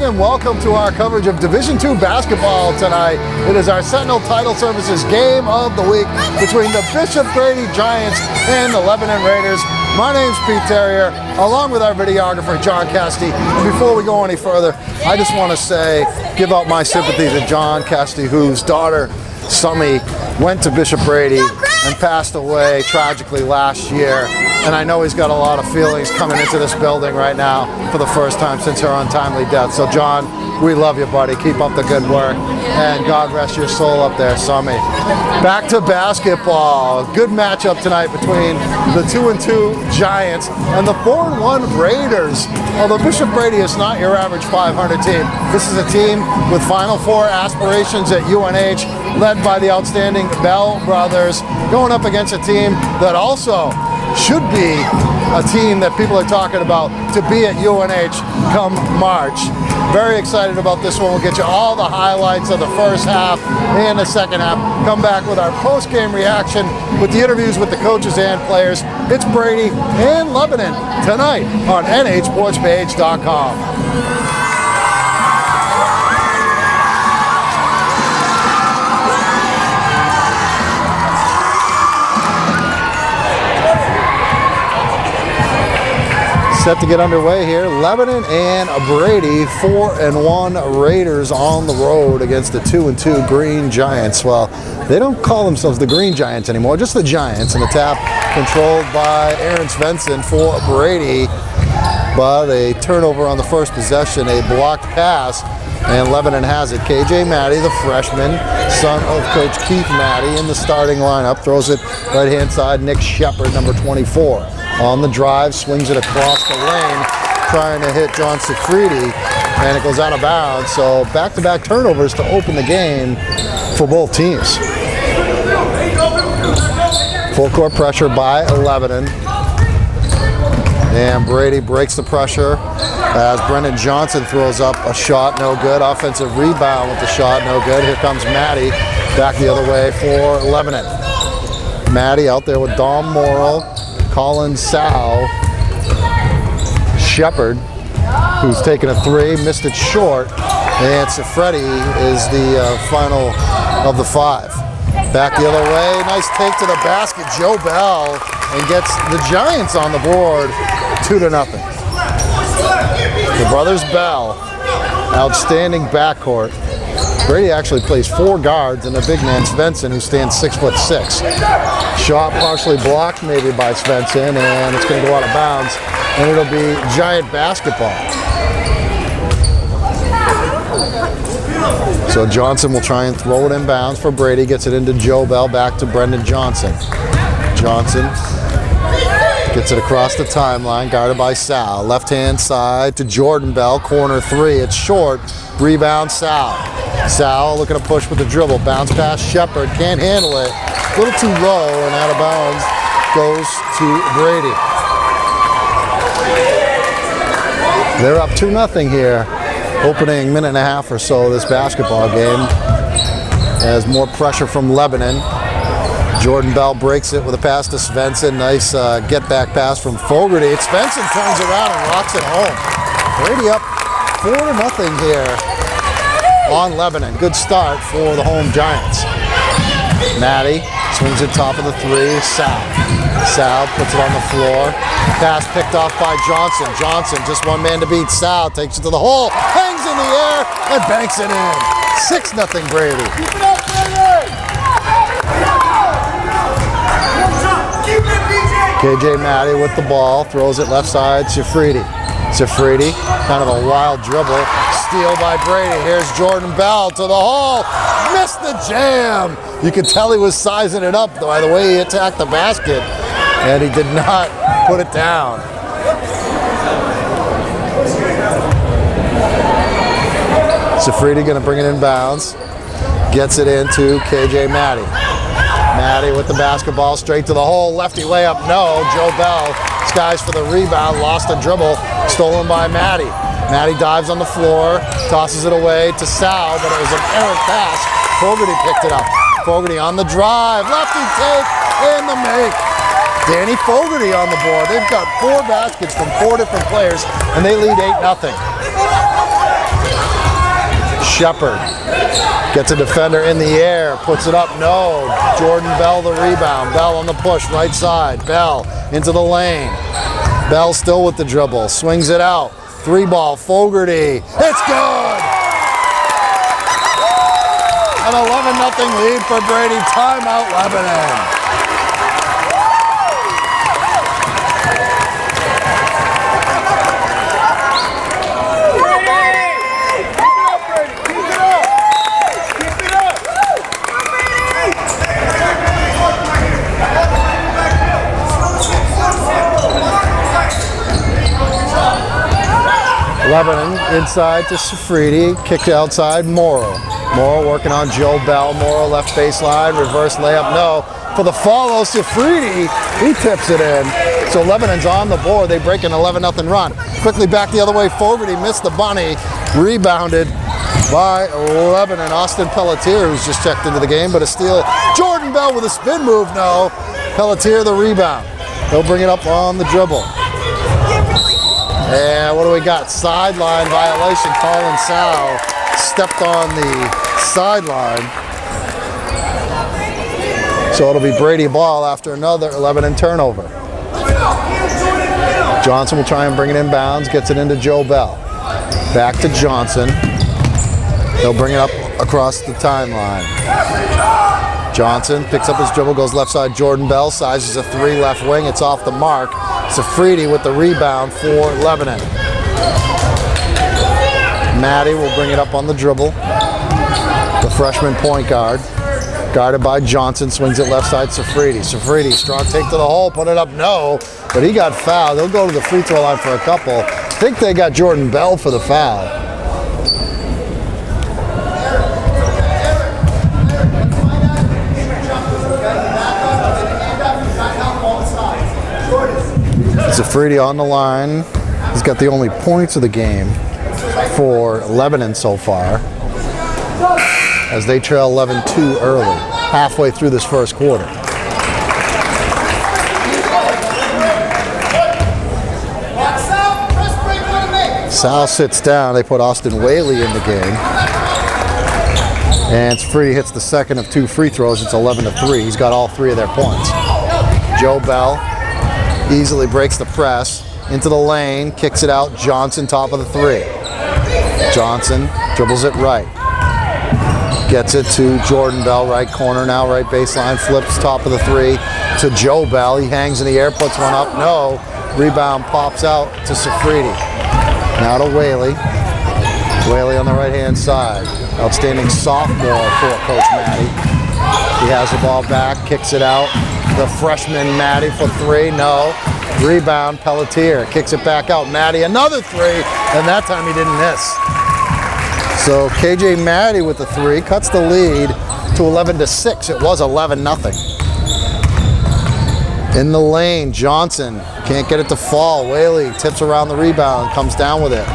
and welcome to our coverage of Division II basketball tonight. It is our Sentinel Title Services game of the week between the Bishop Brady Giants and the Lebanon Raiders. My name's Pete Terrier, along with our videographer, John Casti. And before we go any further, I just want to give out my sympathy to John Casti, whose daughter, Summy, went to Bishop Brady and passed away tragically last year. And I know he's got a lot of feelings coming into this building right now for the first time since her untimely death. So John, we love you, buddy. Keep up the good work. And God rest your soul up there, Summy. Back to basketball. Good matchup tonight between the 2-2 Giants and the 4-1 Raiders. Although Bishop Brady is not your average 500 team. This is a team with Final Four aspirations at UNH, led by the outstanding Bell brothers, going up against a team that also should be a team that people are talking about to be at UNH come March. Very excited about this one. We'll get you all the highlights of the first half and the second half. Come back with our post-game reaction with the interviews with the coaches and players. It's Brady and Lebanon tonight on nhsportspage.com. Set to get underway here. Lebanon and Brady, 4-1 Raiders on the road against the 2-2 Green Giants. Well, they don't call themselves the Green Giants anymore, just the Giants. And the tap controlled by Aaron Svensson for Brady. But a turnover on the first possession, a blocked pass, and Lebanon has it. KJ Maddie, the freshman, son of Coach Keith Maddie, in the starting lineup, throws it right-hand side. Nick Shepard, number 24. On the drive, swings it across the lane, trying to hit John Sifridi, and it goes out of bounds. So back-to-back turnovers to open the game for both teams. Full court pressure by Lebanon. And Brady breaks the pressure as Brendan Johnson throws up a shot, no good. Offensive rebound with the shot, no good. Here comes Maddie back the other way for Lebanon. Maddie out there with Dom Morrill, Colin Sal, Shepard, who's taken a three, missed it short, and Sifredi is the final of the five. Back the other way, nice take to the basket, Joe Bell, and gets the Giants on the board, 2-0. The brothers Bell, outstanding backcourt. Brady actually plays 4 guards and a big man, Svensson, who stands 6'6". Shot partially blocked maybe by Svensson, and it's going to go out of bounds, and it'll be Giant basketball. So Johnson will try and throw it in bounds for Brady, gets it into Joe Bell, back to Brendan Johnson. Johnson gets it across the timeline, guarded by Sal. Left-hand side to Jordan Bell, corner three, it's short, rebound Sal. Sal looking to push with the dribble, bounce pass Shepard, can't handle it, a little too low, and out of bounds goes to Brady. They're up 2-0 here, opening minute and a half or so of this basketball game, as more pressure from Lebanon. Jordan Bell breaks it with a pass to Svensson. Nice get-back pass from Fogarty. Svensson turns around and rocks it home. Brady up 4-0 here on Lebanon. Good start for the home Giants. Maddie swings it top of the three. Sal puts it on the floor. Pass picked off by Johnson. Johnson, just one man to beat. Sal takes it to the hole, hangs in the air, and banks it in. 6-0 Brady. Keep it up, Brady! KJ Maddie with the ball, throws it left side, Sifridi, kind of a wild dribble, steal by Brady. Here's Jordan Bell to the hole, missed the jam. You could tell he was sizing it up by the way he attacked the basket, and he did not put it down. Sifridi gonna bring it in bounds, gets it into KJ Maddie. Maddie with the basketball, straight to the hole, lefty layup, no. Joe Bell skies for the rebound, lost a dribble, stolen by Maddie. Maddie dives on the floor, tosses it away to Sal, but it was an errant pass. Fogarty picked it up. Fogarty on the drive, lefty take, and the make. Danny Fogarty on the board. They've got 4 baskets from 4 different players, and they lead 8-0. Shepard gets a defender in the air, puts it up, no. Jordan Bell the rebound. Bell on the push, right side. Bell into the lane. Bell still with the dribble, swings it out. 3-ball, Fogarty. It's good! An 11-0 lead for Brady. Timeout, Lebanon. Lebanon inside to Safridi, kicked outside, Morrill. Morrill working on Joe Bell. Morrill left baseline, reverse layup, no. For the follow, Safridi, he tips it in. So Lebanon's on the board. They break an 11-0 run. Quickly back the other way, Fogarty missed the bunny. Rebounded by Lebanon. Austin Pelletier, who's just checked into the game, but a steal. Jordan Bell with a spin move, no. Pelletier the rebound. He'll bring it up on the dribble. And what do we got? Sideline violation. Colin Sal stepped on the sideline. So it'll be Brady ball after another Lebanon turnover. Johnson will try and bring it inbounds, gets it into Joe Bell. Back to Johnson. He'll bring it up across the timeline. Johnson picks up his dribble, goes left side. Jordan Bell sizes a 3 left wing. It's off the mark. Safridi with the rebound for Lebanon. Maddie will bring it up on the dribble. The freshman point guard, guarded by Johnson, swings it left side. Safridi. Safridi, strong take to the hole, put it up, no. But he got fouled. He'll go to the free throw line for a couple. I think they got Jordan Bell for the foul. Safridi on the line. He's got the only points of the game for Lebanon so far, as they trail 11-2 early, halfway through this first quarter. Sal sits down. They put Austin Whaley in the game. And Safridi hits the second of 2 free throws. It's 11-3. He's got all 3 of their points. Joe Bell easily breaks the press into the lane, kicks it out. Johnson, top of the 3. Johnson dribbles it right. Gets it to Jordan Bell, right corner now, right baseline, flips top of the 3 to Joe Bell. He hangs in the air, puts one up, no. Rebound pops out to Safridi. Now to Whaley. Whaley on the right-hand side. Outstanding sophomore for Coach Maddie. He has the ball back, kicks it out. The freshman Maddie for 3, no. Rebound, Pelletier kicks it back out. Maddie, another 3, and that time he didn't miss. So KJ Maddie with the 3 cuts the lead to 11-6. It was 11-0. In the lane, Johnson can't get it to fall. Whaley tips around the rebound, comes down with it.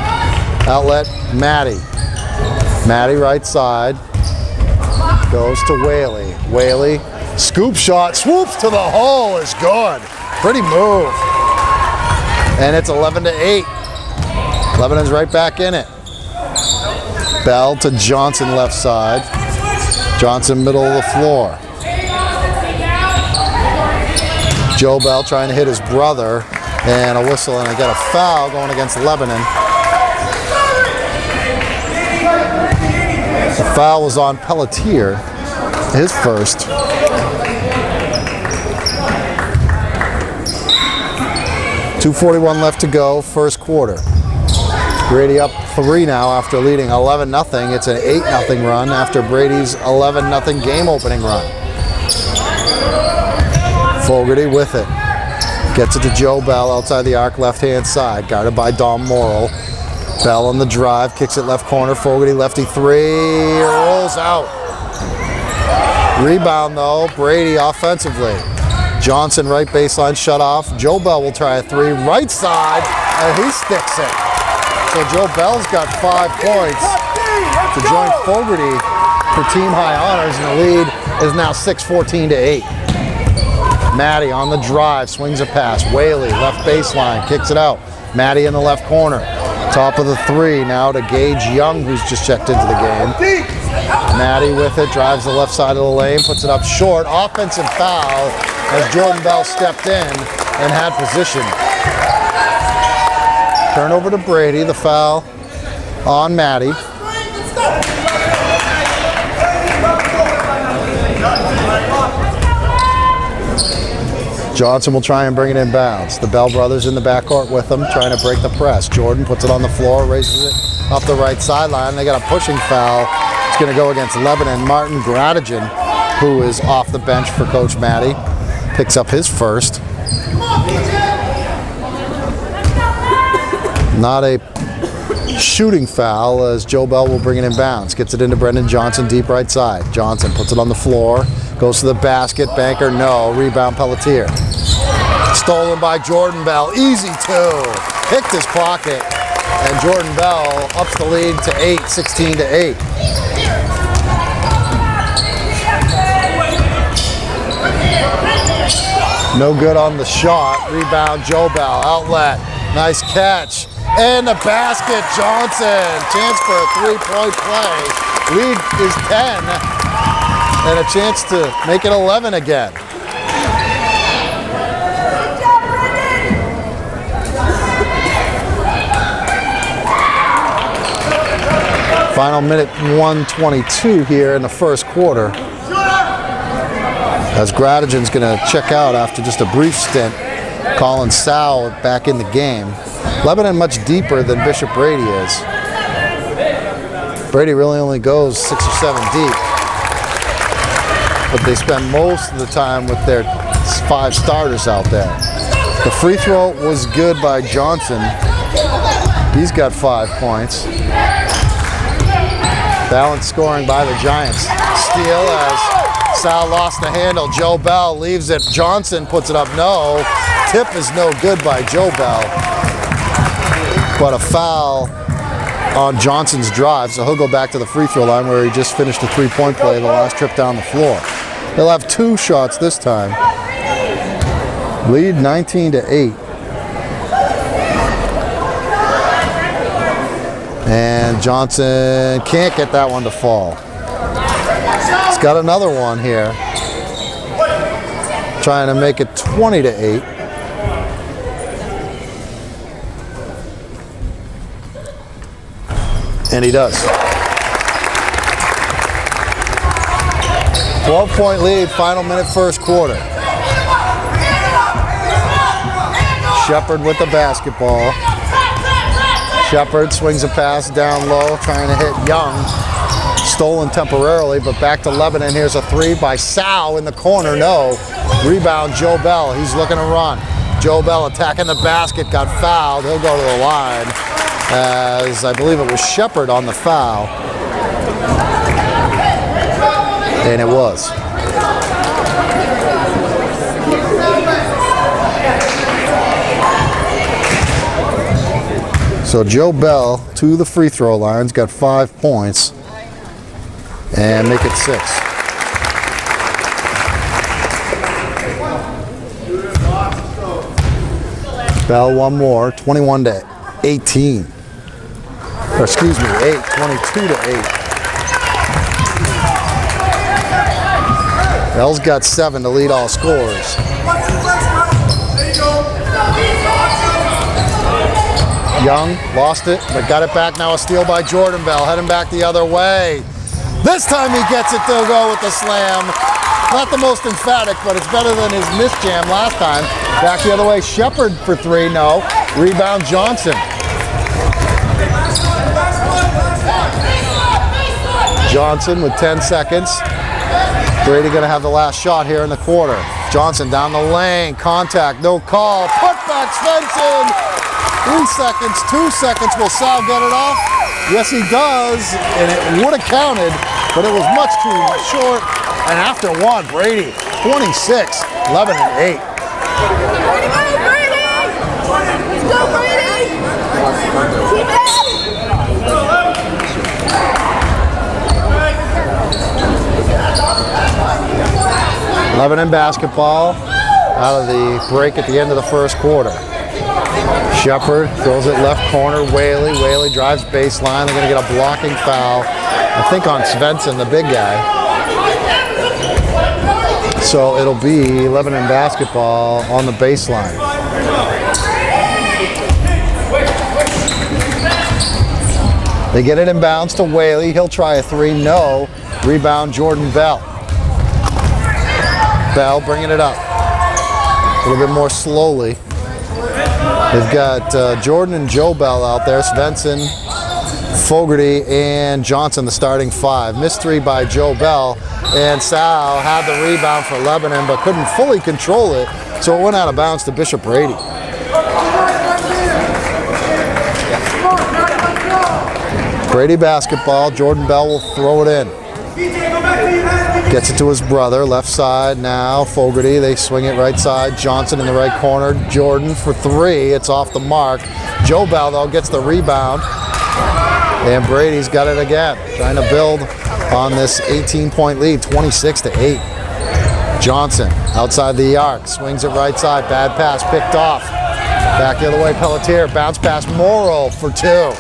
Outlet, Maddie. Maddie right side. Goes to Whaley. Whaley, scoop shot, swoops to the hole, is good. Pretty move. And it's 11-8. Lebanon's right back in it. Bell to Johnson left side. Johnson middle of the floor. Joe Bell trying to hit his brother, and a whistle, and I got a foul going against Lebanon. The foul was on Pelletier, his first. .241 left to go, first quarter. Brady up 3 now after leading 11-0. It's an 8-0 run after Brady's 11-0 game opening run. Fogarty with it. Gets it to Joe Bell outside the arc, left-hand side, guarded by Dom Morrill. Bell on the drive, kicks it left corner. Fogarty, lefty 3, rolls out. Rebound though, Brady offensively. Johnson right baseline shut off. Joe Bell will try a 3, right side, and he sticks it. So Joe Bell's got 5 points to join Fogarty for team high honors, and the lead is now 6-14-8. Maddie on the drive, swings a pass. Whaley, left baseline, kicks it out. Maddie in the left corner. Top of the three now to Gage Young, who's just checked into the game. Maddie with it, drives the left side of the lane, puts it up short. Offensive foul as Jordan Bell stepped in and had position. Turnover to Brady, the foul on Maddie. Johnson will try and bring it in bounds. The Bell brothers in the backcourt with him, trying to break the press. Jordan puts it on the floor, raises it up the right sideline. They got a pushing foul. It's going to go against Lebanon. Martin Gradigan, who is off the bench for Coach Maddie, picks up his first. Not a shooting foul as Joe Bell will bring it in bounds. Gets it into Brendan Johnson, deep right side. Johnson puts it on the floor, goes to the basket. Banker, no. Rebound, Pelletier. Stolen by Jordan Bell. Easy two. Picked his pocket. And Jordan Bell ups the lead to 8, 16 to 8. No good on the shot. Rebound, Joe Bell. Outlet. Nice catch. And the basket, Johnson. Chance for a three-point play. Lead is 10. And a chance to make it 11 again. Final minute 1:22 here in the first quarter. As Gradigan's going to check out after just a brief stint. Colin Sowell back in the game. Lebanon much deeper than Bishop Brady is. Brady really only goes 6 or 7 deep. But they spend most of the time with their 5 starters out there. The free throw was good by Johnson. He's got 5 points. Balanced scoring by the Giants. Steal as Sal lost the handle. Joe Bell leaves it. Johnson puts it up. No. Tip is no good by Joe Bell. But a foul on Johnson's drive, so he'll go back to the free throw line where he just finished a 3-point play the last trip down the floor. He'll have 2 shots this time. Lead 19 to 8. And Johnson can't get that one to fall. He's got another one here. Trying to make it 20 to 8. And he does. 12-point lead, final minute, first quarter. Shepard with the basketball. Shepard swings a pass down low, trying to hit Young. Stolen temporarily, but back to Lebanon. Here's a 3 by Sal in the corner. No. Rebound, Joe Bell. He's looking to run. Joe Bell attacking the basket, got fouled. He'll go to the line, as I believe it was Shepard on the foul. And it was. So Joe Bell to the free throw lines, got 5 points, and make it 6. Bell one more, 21 to 18. Or excuse me, 22 to 8. Bell's got 7 to lead all scorers. Young lost it, but got it back. Now a steal by Jordan Bell, heading back the other way. This time he gets it to go with the slam. Not the most emphatic, but it's better than his missed jam last time. Back the other way, Shepard for 3, no. Rebound Johnson. Johnson with 10 seconds. Brady gonna have the last shot here in the quarter. Johnson down the lane, contact, no call. Putback Svensson. 3 seconds, 2 seconds. Will Sal get it off? Yes, he does, and it would have counted, but it was much too short. And after one, Brady, 26, 11 and 8. Brady! Let's go, Brady! Keep it! Lebanon basketball out of the break at the end of the first quarter. Shepard throws it left corner. Whaley drives baseline. They're going to get a blocking foul, I think, on Svensson, the big guy. So it'll be Lebanon basketball on the baseline. They get it inbounds to Whaley. He'll try a three. No. Rebound, Jordan Bell. Bell bringing it up. A little bit more slowly. They've got Jordan and Joe Bell out there. Svensson, Fogarty, and Johnson, the starting five. Missed three by Joe Bell. And Sal had the rebound for Lebanon, but couldn't fully control it. So it went out of bounds to Bishop Brady. Brady basketball. Jordan Bell will throw it in. Gets it to his brother. Left side now. Fogarty. They swing it right side. Johnson in the right corner. Jordan for three. It's off the mark. Joe Bell, though, gets the rebound. And Brady's got it again. Trying to build on this 18-point lead. 26-8. Johnson outside the arc. Swings it right side. Bad pass picked off. Back the other way. Pelletier. Bounce pass. Morrill for two.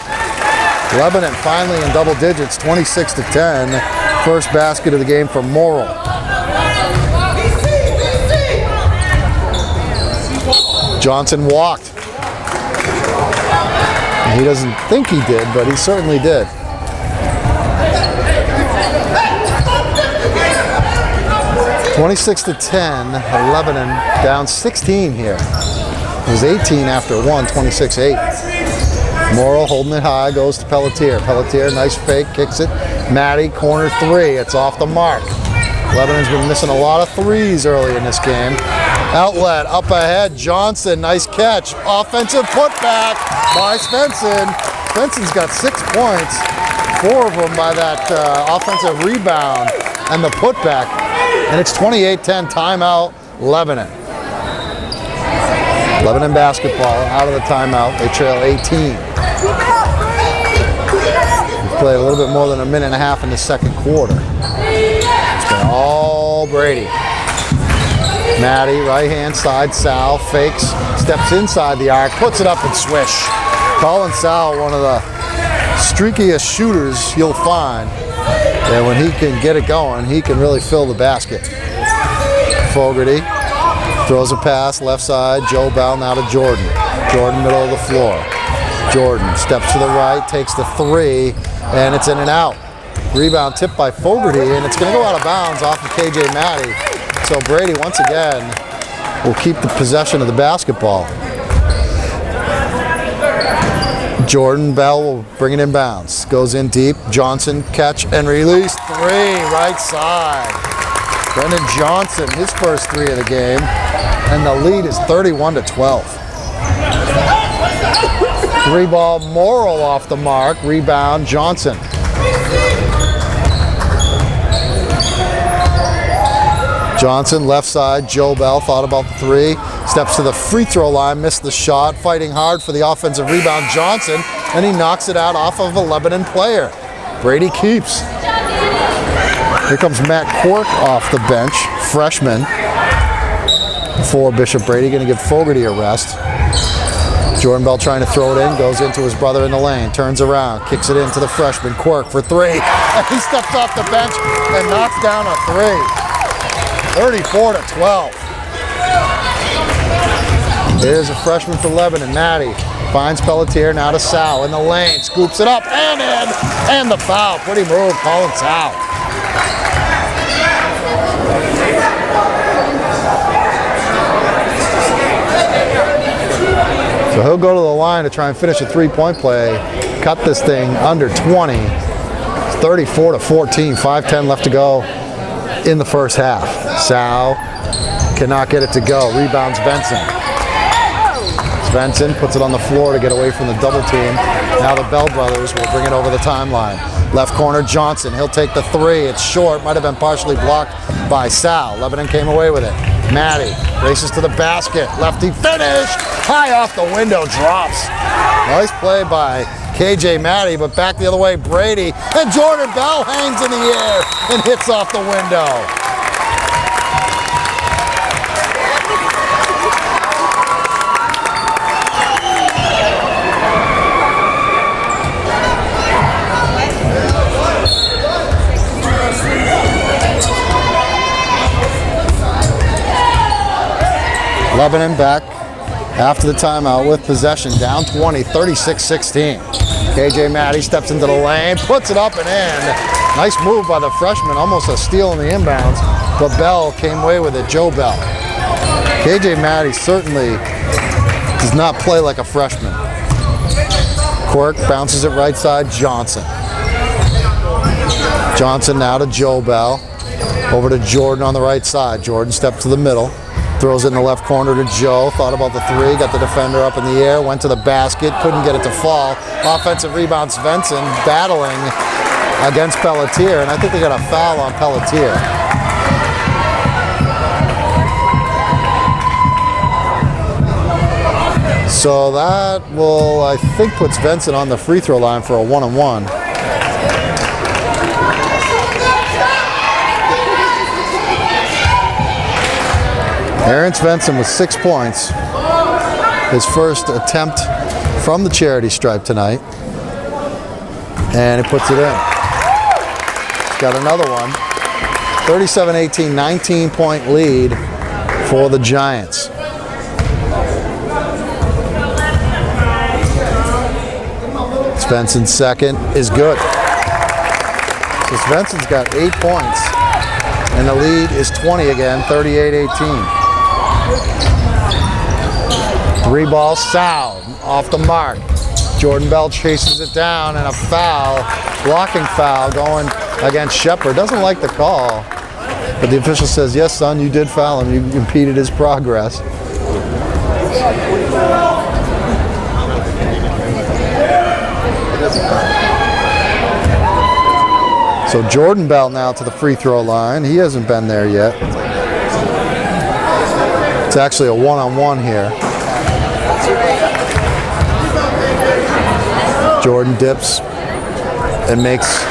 Lebanon finally in double digits, 26-10. First basket of the game for Morrill. Johnson walked. He doesn't think he did, but he certainly did. (26-10). Lebanon down 16 here. It was 18 after one. 26-8. Morrill holding it high, goes to Pelletier. Pelletier, nice fake, kicks it. Matty, corner three, it's off the mark. Lebanon's been missing a lot of threes early in this game. Outlet, up ahead, Johnson, nice catch. Offensive putback by Svensson. Svensson's got 6 points, 4 of them by that offensive rebound and the putback. And it's 28-10, timeout, Lebanon. Lebanon basketball out of the timeout. They trail 18. We've played a little bit more than a minute and a half in the second quarter. It's been all Brady. Matty, right hand side. Sal fakes, steps inside the arc, puts it up and swish. Colin Sal, one of the streakiest shooters you'll find. And when he can get it going, he can really fill the basket. Fogarty throws a pass, left side, Joe Bell now to Jordan. Jordan, middle of the floor. Jordan steps to the right, takes the three, and it's in and out. Rebound tipped by Fogarty, and it's going to go out of bounds off of KJ Matty. So Brady, once again, will keep the possession of the basketball. Jordan Bell will bring it in bounds. Goes in deep. Johnson, catch and release. Three, right side. Brendan Johnson, his first three of the game. And the lead is 31-12. Three ball, Morrill off the mark. Rebound, Johnson. Johnson, left side, Joe Bell thought about the three. Steps to the free throw line, missed the shot. Fighting hard for the offensive rebound, Johnson. And he knocks it out off of a Lebanon player. Brady keeps. Here comes Matt Quirk off the bench, freshman. For Bishop Brady, going to give Fogarty a rest. Jordan Bell trying to throw it in, goes into his brother in the lane, turns around, kicks it into the freshman, Quirk for three. And he steps off the bench and knocks down a three. 34-12. Here's a freshman for Lebanon, Matty. Finds Pelletier, now to Sal in the lane, scoops it up and in, and the foul. Pretty move, Colin Sal. So he'll go to the line to try and finish a three-point play, cut this thing under 20. It's 34-14, 5:10 left to go in the first half. Sal cannot get it to go. Rebounds Svensson. Svensson puts it on the floor to get away from the double team. Now the Bell brothers will bring it over the timeline. Left corner, Johnson. He'll take the three. It's short. Might have been partially blocked by Sal. Lebanon came away with it. Matty races to the basket. Lefty finish. High off the window. Drops. Nice play by KJ Matty, but back the other way, Brady. And Jordan Bell hangs in the air and hits off the window. Lebanon back after the timeout with possession, down 20, 36-16. KJ Maddie steps into the lane, puts it up and in. Nice move by the freshman, almost a steal in the inbounds, but Bell came away with it, Joe Bell. KJ Maddie certainly does not play like a freshman. Quirk bounces it right side, Johnson. Johnson now to Joe Bell. Over to Jordan on the right side. Jordan steps to the middle. Throws it in the left corner to Joe. Thought about the three. Got the defender up in the air. Went to the basket. Couldn't get it to fall. Offensive rebound, Svensson battling against Pelletier. And I think they got a foul on Pelletier. So that will, I think, put Svensson on the free throw line for a 1-on-1. Aaron Svensson with 6 points. His first attempt from the charity stripe tonight. And he puts it in. He's got another one. 37-18, 19-point lead for the Giants. Svensson's second is good. So Svensson's got 8 points. And the lead is 20 again, 38-18. 3-ball, Sal off the mark. Jordan Bell chases it down and a foul, blocking foul going against Shepard. Doesn't like the call, but the official says, yes, son, you did foul him. You impeded his progress. So Jordan Bell now to the free throw line. He hasn't been there yet. It's actually a 1-on-1 here. Jordan dips and makes.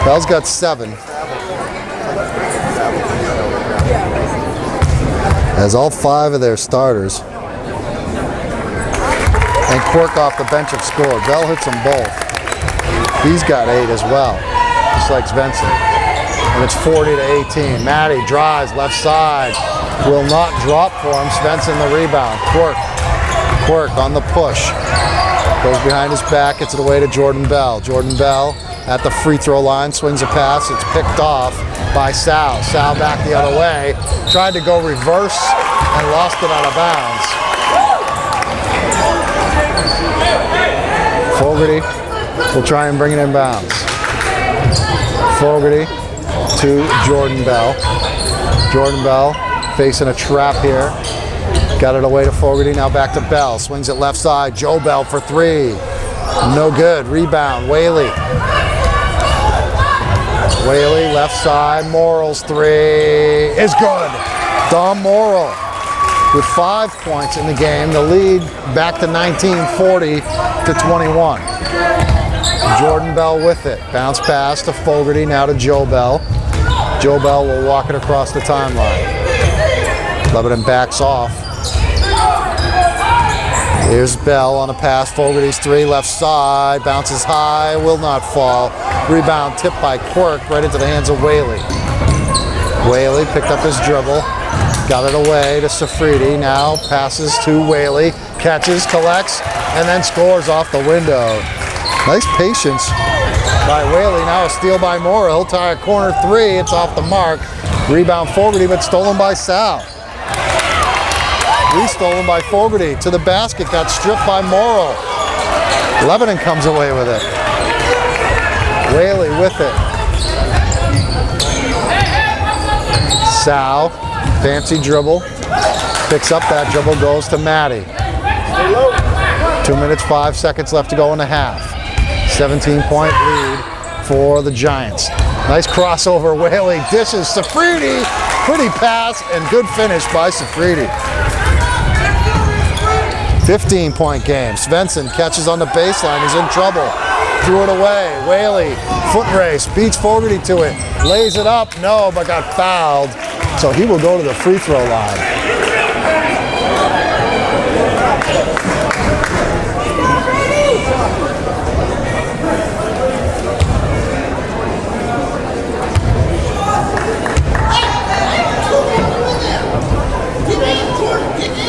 Bell's got 7. Has all 5 of their starters. And Quirk off the bench have scored. Bell hits them both. He's got 8 as well, just like Svensson. And it's 40-18. Maddie drives left side. Will not drop for him. Svensson the rebound. Quirk on the push. Goes behind his back, gets it away to Jordan Bell. Jordan Bell at the free throw line, swings a pass. It's picked off by Sal. Sal back the other way. Tried to go reverse and lost it out of bounds. Fogarty will try and bring it in bounds. Fogarty to Jordan Bell. Jordan Bell facing a trap here. Got it away to Fogarty, now back to Bell. Swings it left side, Joe Bell for 3. No good, rebound, Whaley. Whaley, left side, Morrill's 3 is good. Dom Morrill with 5 points in the game. The lead back to 19, 40-21. Jordan Bell with it. Bounce pass to Fogarty, now to Joe Bell. Joe Bell will walk it across the timeline. Lebanon backs off. Here's Bell on a pass. Fogarty's 3, left side. Bounces high, will not fall. Rebound tipped by Quirk right into the hands of Whaley. Whaley picked up his dribble. Got it away to Safridi. Now passes to Whaley. Catches, collects, and then scores off the window. Nice patience by Whaley. Now a steal by Morrill. He'll tie a corner 3. It's off the mark. Rebound Fogarty, but stolen by Sal. Stolen by Fogarty to the basket. Got stripped by Morrill. Lebanon comes away with it. Whaley with it. Sal, fancy dribble. Picks up that dribble, goes to Maddie. 2 minutes, 5 seconds left to go in the half. 17-point lead for the Giants. Nice crossover, Whaley dishes, Safridi, pretty pass and good finish by Safridi. 15-point game. Svensson catches on the baseline, he's in trouble. Threw it away, Whaley, foot race, beats Fogarty to it, lays it up, no, but got fouled. So he will go to the free throw line.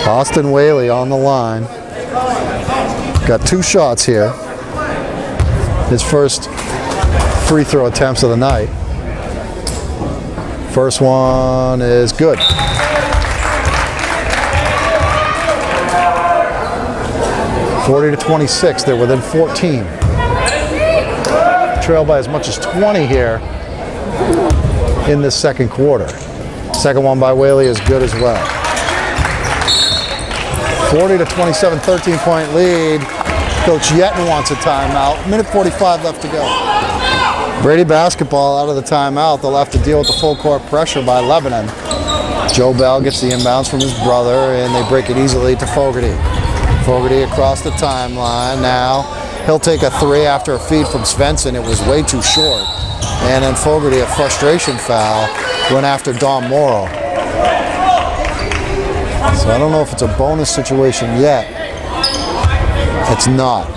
Austin Whaley on the line. Got 2 shots here. His first free throw attempts of the night. First one is good. (40-26). They're within 14. Trail by as much as 20 here in this second quarter. Second one by Whaley is good as well. 40-27, 13-point lead. Coach Yetten wants a timeout. Minute 45 left to go. Brady basketball out of the timeout. They'll have to deal with the full court pressure by Lebanon. Joe Bell gets the inbounds from his brother, and they break it easily to Fogarty. Fogarty across the timeline. Now he'll take a 3 after a feed from Svensson. It was way too short. And then Fogarty, a frustration foul, went after Don Morrill. So I don't know if it's a bonus situation yet. It's not.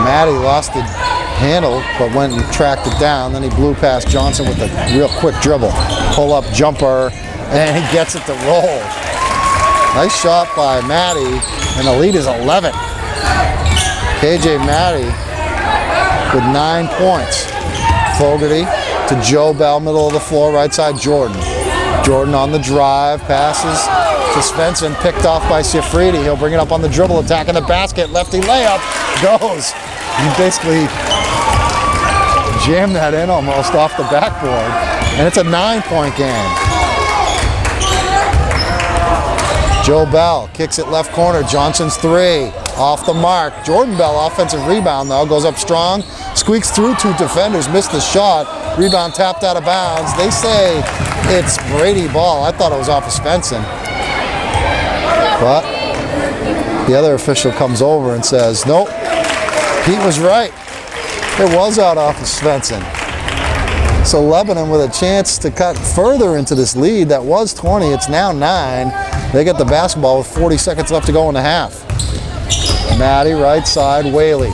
Matty lost the handle, but went and tracked it down. Then he blew past Johnson with a real quick dribble. Pull-up jumper, and he gets it to roll. Nice shot by Matty, and the lead is 11. KJ Matty with 9 points. Fogarty to Joe Bell, middle of the floor, right side Jordan. Jordan on the drive, passes to Svensson, picked off by Sifridi. He'll bring it up on the dribble, attacking the basket, lefty layup, goes. He basically jammed that in almost off the backboard, and it's a 9-point game. Joe Bell kicks it left corner. Johnson's 3 off the mark. Jordan Bell, offensive rebound though, goes up strong, squeaks through 2 defenders, missed the shot. Rebound tapped out of bounds. They say it's Brady ball. I thought it was off of Svensson, but the other official comes over and says, nope, Pete was right. It was out off of Svensson. So Lebanon with a chance to cut further into this lead that was 20. It's now 9. They get the basketball with 40 seconds left to go in the half. Matty, right side, Whaley.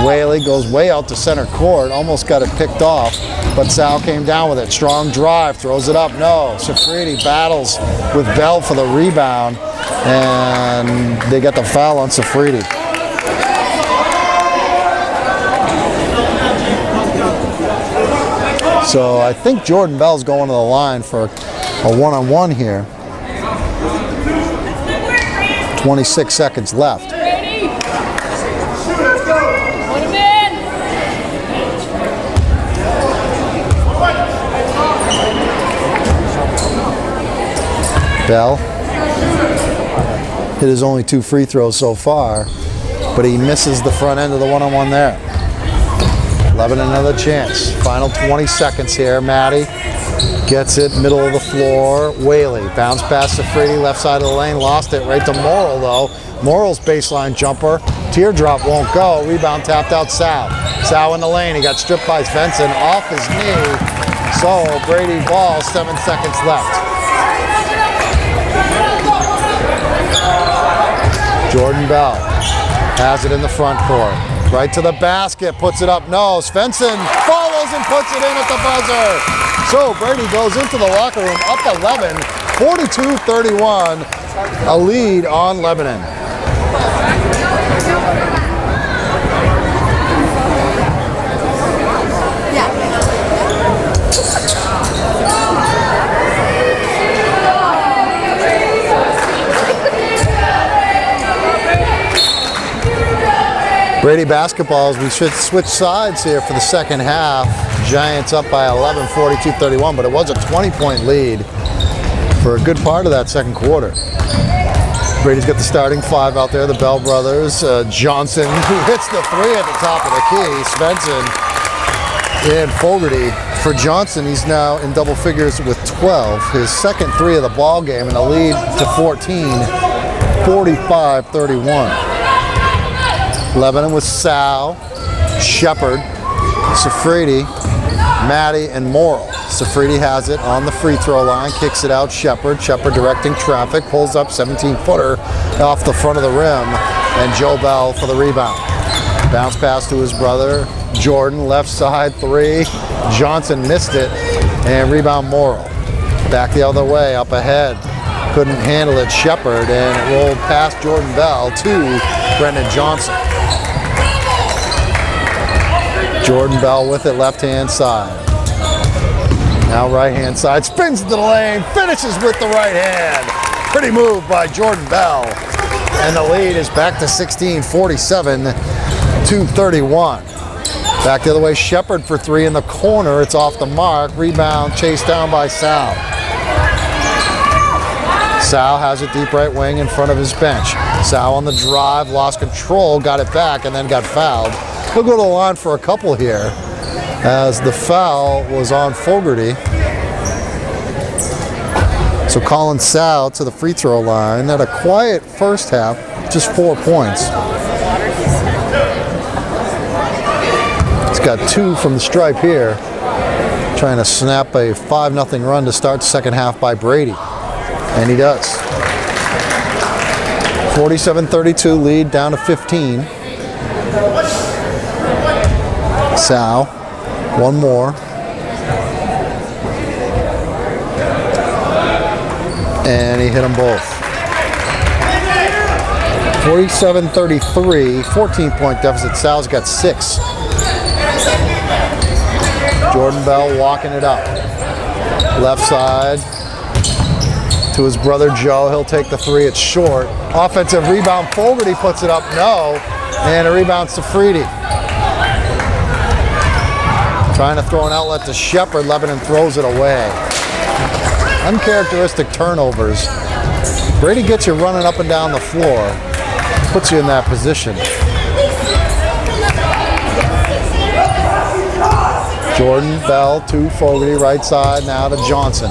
Whaley goes way out to center court, almost got it picked off, but Sal came down with it. Strong drive, throws it up, no. Sifridi battles with Bell for the rebound, and they get the foul on Sifridi. So I think Jordan Bell's going to the line for a one-on-one here. 26 seconds left. Brady. Put him in. Bell hit his only 2 free throws so far, but he misses the front end of the one-on-one there. Lebanon another chance. Final 20 seconds here. Matty gets it, middle of the floor. Whaley, bounce pass to Brady, left side of the lane, lost it right to Morrill though. Morrill's baseline jumper, teardrop won't go. Rebound tapped out Sal. Sal in the lane, he got stripped by Svensson off his knee. So Brady ball, 7 seconds left. Jordan Bell has it in the front court. Right to the basket, puts it up, no. Svensson follows and puts it in at the buzzer. So Brady goes into the locker room up 11, 42-31, a lead on Lebanon. Brady basketball as we should switch sides here for the second half. Giants up by 11, 42-31, but it was a 20-point lead for a good part of that second quarter. Brady's got the starting 5 out there, the Bell brothers. Johnson, who hits the 3 at the top of the key. Svensson and Fogarty. For Johnson, he's now in double figures with 12. His second 3 of the ball game, and a lead to 14, 45-31. Lebanon with Sal, Shepard, Sifridi, Matty, and Morrill. Sifridi has it on the free throw line, kicks it out. Shepard directing traffic, pulls up 17-footer off the front of the rim, and Joe Bell for the rebound. Bounce pass to his brother. Jordan, left side three. Johnson missed it. And rebound Morrill. Back the other way, up ahead. Couldn't handle it, Shepard, and it rolled past Jordan Bell to Brendan Johnson. Jordan Bell with it, left-hand side. Now right-hand side, spins into the lane, finishes with the right hand. Pretty move by Jordan Bell. And the lead is back to 16, 47-31. Back the other way, Shepard for three in the corner. It's off the mark. Rebound chased down by Sal. Sal has it deep right wing in front of his bench. Sal on the drive, lost control, got it back, and then got fouled. He'll go to the line for a couple here, as the foul was on Fogarty. So Colin Sal to the free throw line. Had a quiet first half, just 4 points. He's got 2 from the stripe here. Trying to snap a 5-0 run to start second half by Brady. And he does. 47-32 lead down to 15. Sal, one more. And he hit them both. 47-33, 14-point deficit. Sal's got 6. Jordan Bell walking it up. Left side to his brother Joe. He'll take the three. It's short. Offensive rebound. Fogarty puts it up. No. And a rebound to Brady. Trying to throw an outlet to Shepard. Lebanon throws it away. Uncharacteristic turnovers. Brady gets you running up and down the floor. Puts you in that position. Jordan Bell to Fogarty, right side now to Johnson.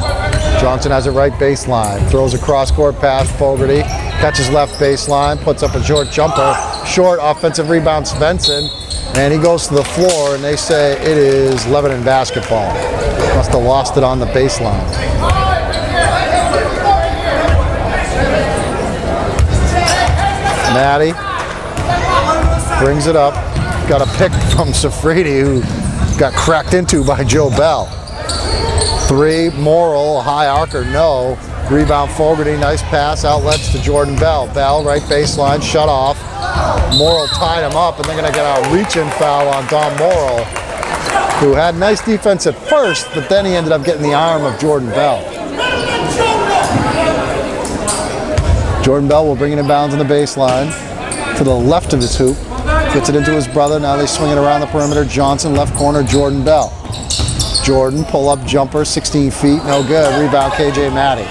Johnson has a right baseline. Throws a cross-court pass. Fogarty catches left baseline. Puts up a short jumper. Short offensive rebound Svensson. And he goes to the floor, and they say it is Lebanon basketball. Must have lost it on the baseline. Matty brings it up. Got a pick from Safridi, who got cracked into by Joe Bell. 3, Morrill, high arcer, no. Rebound Fogarty, nice pass, outlets to Jordan Bell. Bell, right baseline, shut off. Morrill tied him up, and they're gonna get a reach-in foul on Don Morrill, who had nice defense at first, but then he ended up getting the arm of Jordan Bell. Jordan Bell will bring it in bounds on the baseline to the left of his hoop. Gets it into his brother. Now they swing it around the perimeter. Johnson, left corner, Jordan Bell. Jordan, pull-up jumper, 16 feet, no good. Rebound, KJ Matty.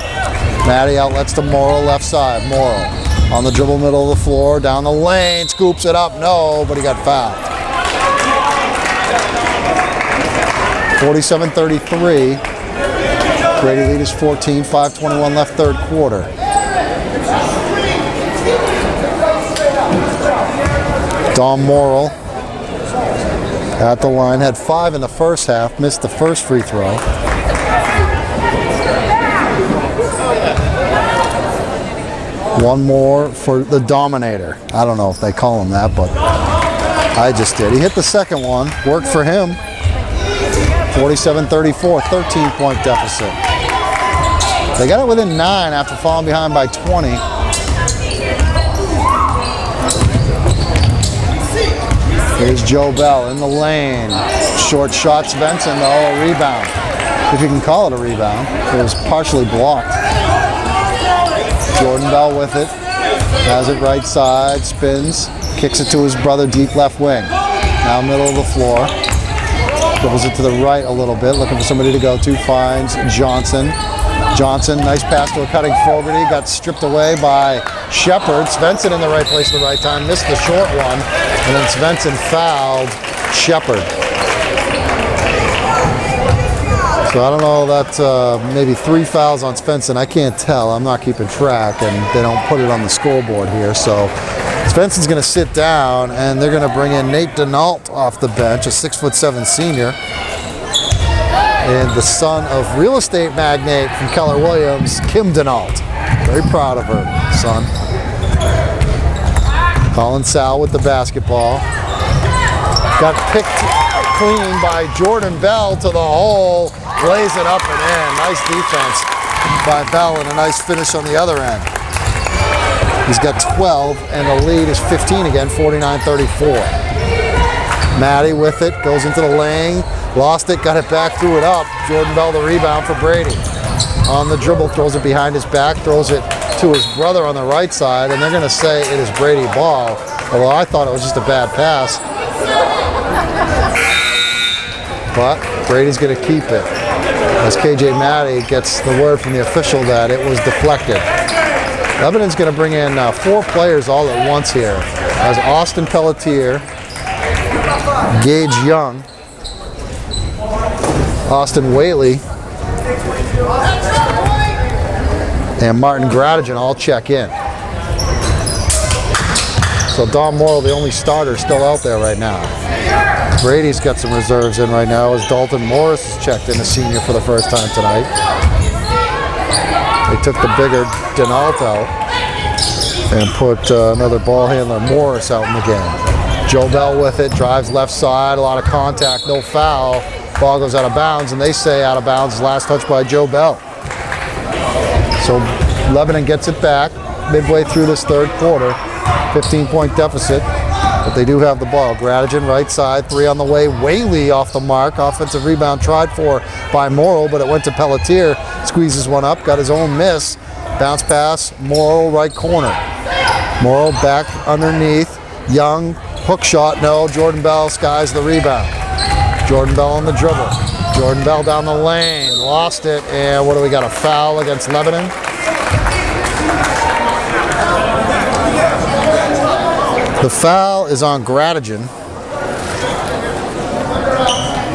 Matty outlets to Morrill, left side. Morrill on the dribble, middle of the floor, down the lane, scoops it up, no, but he got fouled. 47-33. Brady lead is 14, 5:21 left third quarter. Don Morrill at the line, had 5 in the first half, missed the first free throw. One more for the Dominator. I don't know if they call him that, but I just did. He hit the second one, worked for him. 47-34, 13-point deficit. They got it within 9 after falling behind by 20. Here's Joe Bell in the lane. Short shot, Svensson though, a rebound. If you can call it a rebound. It was partially blocked. Jordan Bell with it. Has it right side, spins, kicks it to his brother deep left wing. Now middle of the floor. Dribbles it to the right a little bit, looking for somebody to go to. Finds Johnson. Johnson, nice pass to a cutting Fogarty. Got stripped away by Shepard. Svensson in the right place at the right time. Missed the short one. And then Svensson fouled Shepard. So I don't know, that's maybe 3 fouls on Svensson. I can't tell. I'm not keeping track, and they don't put it on the scoreboard here. So Svensson's going to sit down, and they're going to bring in Nate Denault off the bench, a 6'7" senior. And the son of real estate magnate from Keller Williams, Kim Denault. Very proud of her son. Colin Sal with the basketball. Got picked clean by Jordan Bell to the hole. Lays it up and in. Nice defense by Bell and a nice finish on the other end. He's got 12 and the lead is 15 again, 49-34. Matty with it, goes into the lane. Lost it, got it back, threw it up. Jordan Bell the rebound for Brady. On the dribble, throws it behind his back, throws it to his brother on the right side, and they're going to say it is Brady ball. Although I thought it was just a bad pass. But Brady's going to keep it. As KJ Matty gets the word from the official that it was deflected. Lebanon's going to bring in 4 players all at once here. As Austin Pelletier, Gage Young, Austin Whaley, and Martin Gradigan all check in. So Don Morrill, the only starter, still out there right now. Brady's got some reserves in right now as Dalton Morris is checked in, a senior, for the first time tonight. They took the bigger Donaldo and put another ball handler, Morris, out in the game. Joe Bell with it, drives left side, a lot of contact, no foul. Ball goes out of bounds, and they say out of bounds, last touch by Joe Bell. So Lebanon gets it back midway through this third quarter, 15-point deficit, but they do have the ball. Gradigan right side, 3 on the way. Whaley off the mark, offensive rebound tried for by Morrill, but it went to Pelletier. Squeezes one up, got his own miss. Bounce pass, Morrill right corner. Morrill back underneath. Young, hook shot, no. Jordan Bell skies the rebound. Jordan Bell on the dribble. Jordan Bell down the lane, lost it, and what do we got, a foul against Lebanon? The foul is on Gradigan.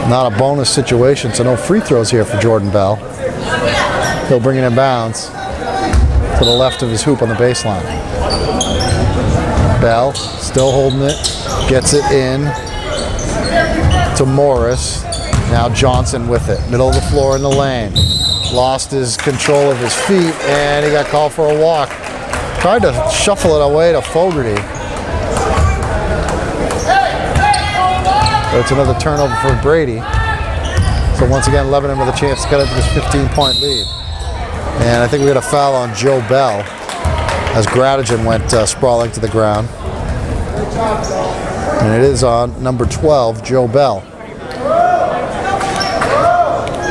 Not a bonus situation, so no free throws here for Jordan Bell. He'll bring it in bounds to the left of his hoop on the baseline. Bell still holding it, gets it in to Morris. Now Johnson with it, middle of the floor in the lane. Lost his control of his feet, and he got called for a walk. Tried to shuffle it away to Fogarty. But it's another turnover for Brady. So once again, Lebanon with a chance to cut into this 15-point lead. And I think we got a foul on Joe Bell as Gradigan went sprawling to the ground. And it is on number 12, Joe Bell.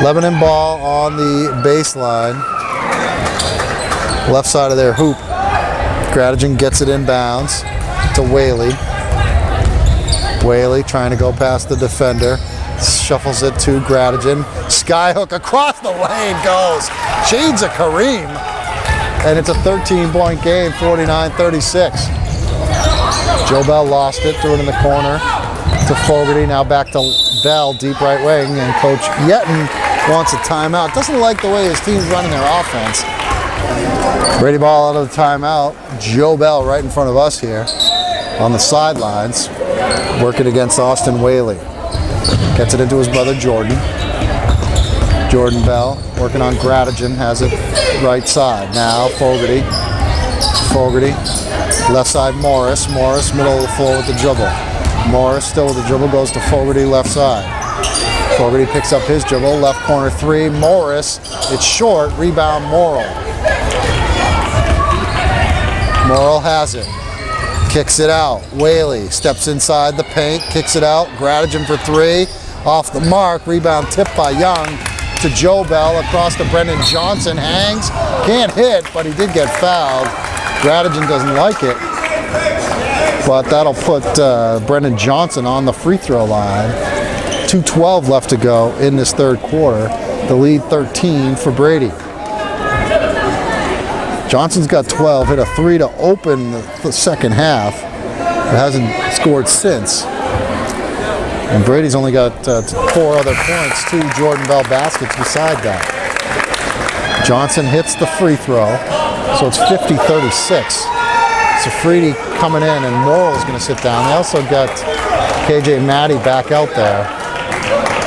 Lebanon ball on the baseline, left side of their hoop. Gradigan gets it in bounds to Whaley. Whaley trying to go past the defender, shuffles it to Gradigan. Skyhook across the lane goes. Shades of Kareem. And it's a 13-point game, 49-36. Joe Bell lost it, threw it in the corner to Fogarty. Now back to Bell, deep right wing, and Coach Yetton wants a timeout. Doesn't like the way his team's running their offense. Brady ball out of the timeout. Joe Bell right in front of us here on the sidelines, working against Austin Whaley. Gets it into his brother Jordan. Jordan Bell working on Gradigan, has it right side. Now Fogarty. Fogarty. Left side Morris. Morris middle of the floor with the dribble. Morris still with the dribble, goes to Fogarty left side. Fogarty picks up his dribble, left corner 3. Morris, it's short, rebound Morrill. Morrill has it. Kicks it out. Whaley steps inside the paint, kicks it out. Gradigan for 3. Off the mark. Rebound tipped by Young to Joe Bell across to Brendan Johnson. Hangs. Can't hit, but he did get fouled. Gradigan doesn't like it. But that'll put Brendan Johnson on the free throw line. 2:12 left to go in this third quarter. The lead 13 for Brady. Johnson's got 12, hit a 3 to open the second half. It hasn't scored since. And Brady's only got 4 other points, 2 Jordan Bell baskets beside that. Johnson hits the free throw, so it's 50-36. Safridi coming in, and Morrill's going to sit down. They also got KJ Matty back out there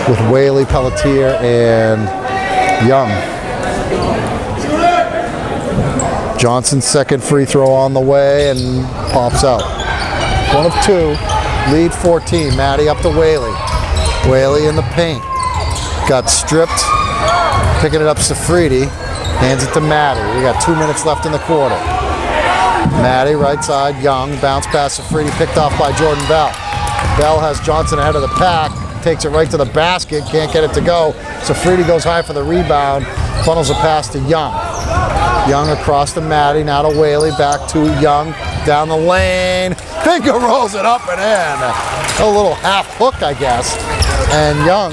with Whaley, Pelletier, and Young. Johnson's second free throw on the way and pops out. 1 of 2. Lead 14. Maddie up to Whaley. Whaley in the paint. Got stripped. Picking it up, Safridi. Hands it to Maddie. We got 2 minutes left in the quarter. Maddie, right side, Young. Bounce pass, Safridi, picked off by Jordan Bell. Bell has Johnson ahead of the pack. Takes it right to the basket. Can't get it to go. Safridi goes high for the rebound. Funnels a pass to Young. Young across to Maddie. Now to Whaley. Back to Young. Down the lane. Finger rolls it up and in. A little half hook, I guess. And Young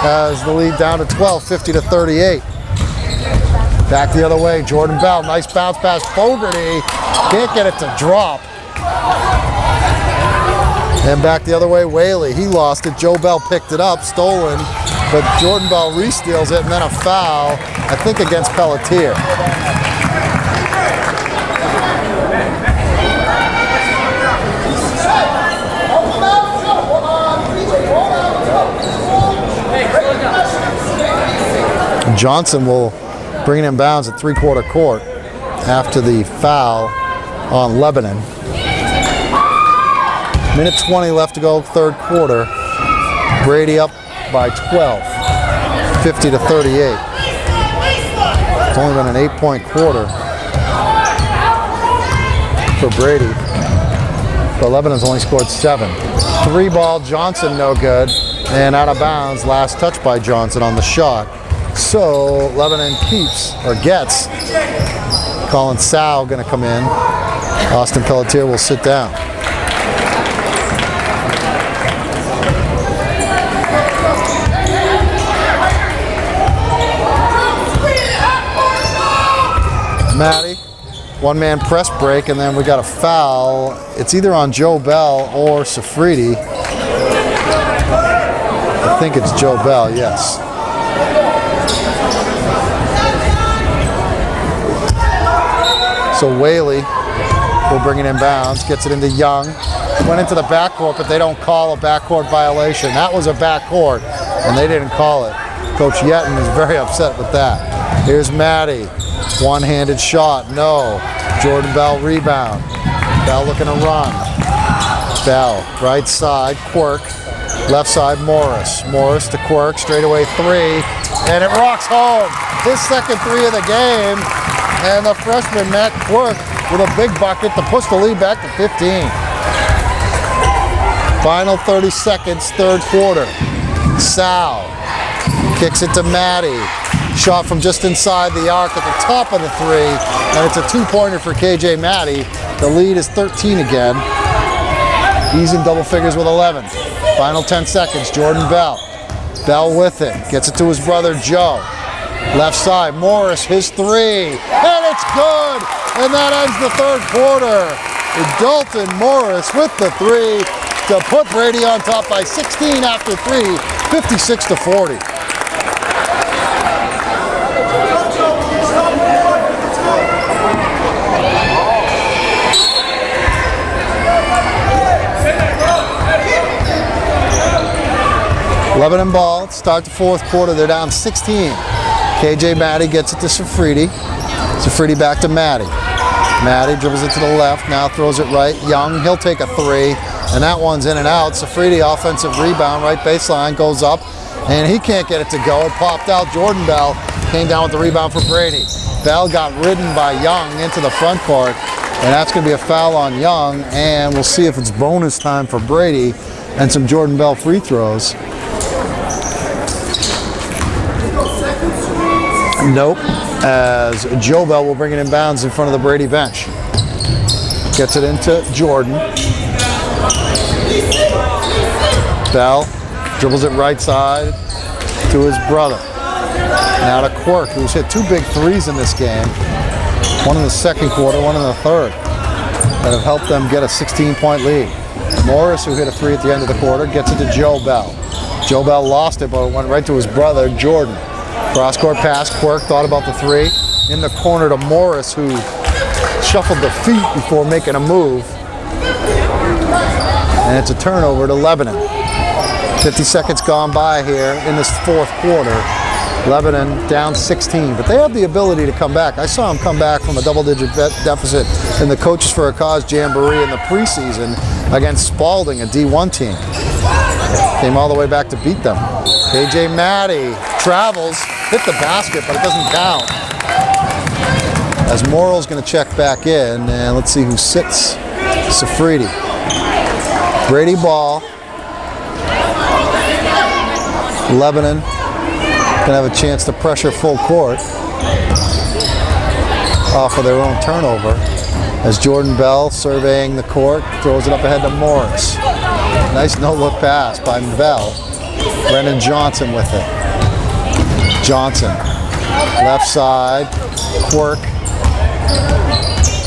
has the lead down to 12, 50-38. Back the other way, Jordan Bell, nice bounce pass, Fogarty, can't get it to drop. And back the other way, Whaley, he lost it, Joe Bell picked it up, stolen, but Jordan Bell re-steals it, and then a foul, I think against Pelletier. Johnson will bring it in bounds at three-quarter court after the foul on Lebanon. Minute 20 left to go, third quarter. Brady up by 12, 50-38. It's only been an 8-point quarter for Brady, but Lebanon's only scored 7. 3-ball, Johnson no good, and out of bounds, last touch by Johnson on the shot. So Lebanon keeps, or gets, Colin Sow going to come in. Austin Pelletier will sit down. Maddie, one-man press break, and then we got a foul. It's either on Joe Bell or Safridi. I think it's Joe Bell, yes. So Whaley will bring it in bounds, gets it into Young. Went into the backcourt, but they don't call a backcourt violation. That was a backcourt, and they didn't call it. Coach Yetton is very upset with that. Here's Maddie. One-handed shot, no. Jordan Bell rebound. Bell looking to run. Bell, right side, Quirk. Left side, Morris. Morris to Quirk, straightaway three, and it rocks home. His second three of the game. And the freshman, Matt Quirk, with a big bucket to push the lead back to 15. Final 30 seconds, third quarter. Sal kicks it to Maddie. Shot from just inside the arc at the top of the three, and it's a two-pointer for KJ Maddie. The lead is 13 again. He's in double figures with 11. Final 10 seconds, Jordan Bell. Bell with it, gets it to his brother Joe. Left side, Morris, his three, and it's good! And that ends the third quarter. Dalton Morris with the three to put Brady on top by 16 after three, 56-40. Lebanon ball, start the fourth quarter, they're down 16. KJ Maddie gets it to Safridi. Safridi back to Maddie. Maddie dribbles it to the left, now throws it right. Young, he'll take a three, and that one's in and out. Safridi, offensive rebound, right baseline, goes up, and he can't get it to go. It popped out. Jordan Bell came down with the rebound for Brady. Bell got ridden by Young into the front court, and that's going to be a foul on Young, and we'll see if it's bonus time for Brady and some Jordan Bell free throws. Nope, as Joe Bell will bring it in bounds in front of the Brady bench. Gets it into Jordan. Bell dribbles it right side to his brother. Now to Quirk, who's hit two big threes in this game. One in the second quarter, one in the third, that have helped them get a 16-point lead. Morris, who hit a three at the end of the quarter, gets it to Joe Bell. Joe Bell lost it, but it went right to his brother, Jordan. Cross-court pass, Quirk thought about the three. In the corner to Morris, who shuffled the feet before making a move. And it's a turnover to Lebanon. 50 seconds gone by here in this fourth quarter. Lebanon down 16, but they have the ability to come back. I saw them come back from a double-digit deficit in the Coaches for a Cause Jamboree in the preseason, against Spalding, a D1 team. Came all the way back to beat them. KJ Maddie travels, hit the basket, but it doesn't count. As Morrill's going to check back in, and let's see who sits. Safridi. Brady ball. Lebanon going to have a chance to pressure full court off of their own turnover. As Jordan Bell surveying the court, throws it up ahead to Morris. Nice no-look pass by Bell. Brendan Johnson with it. Johnson, left side, Quirk.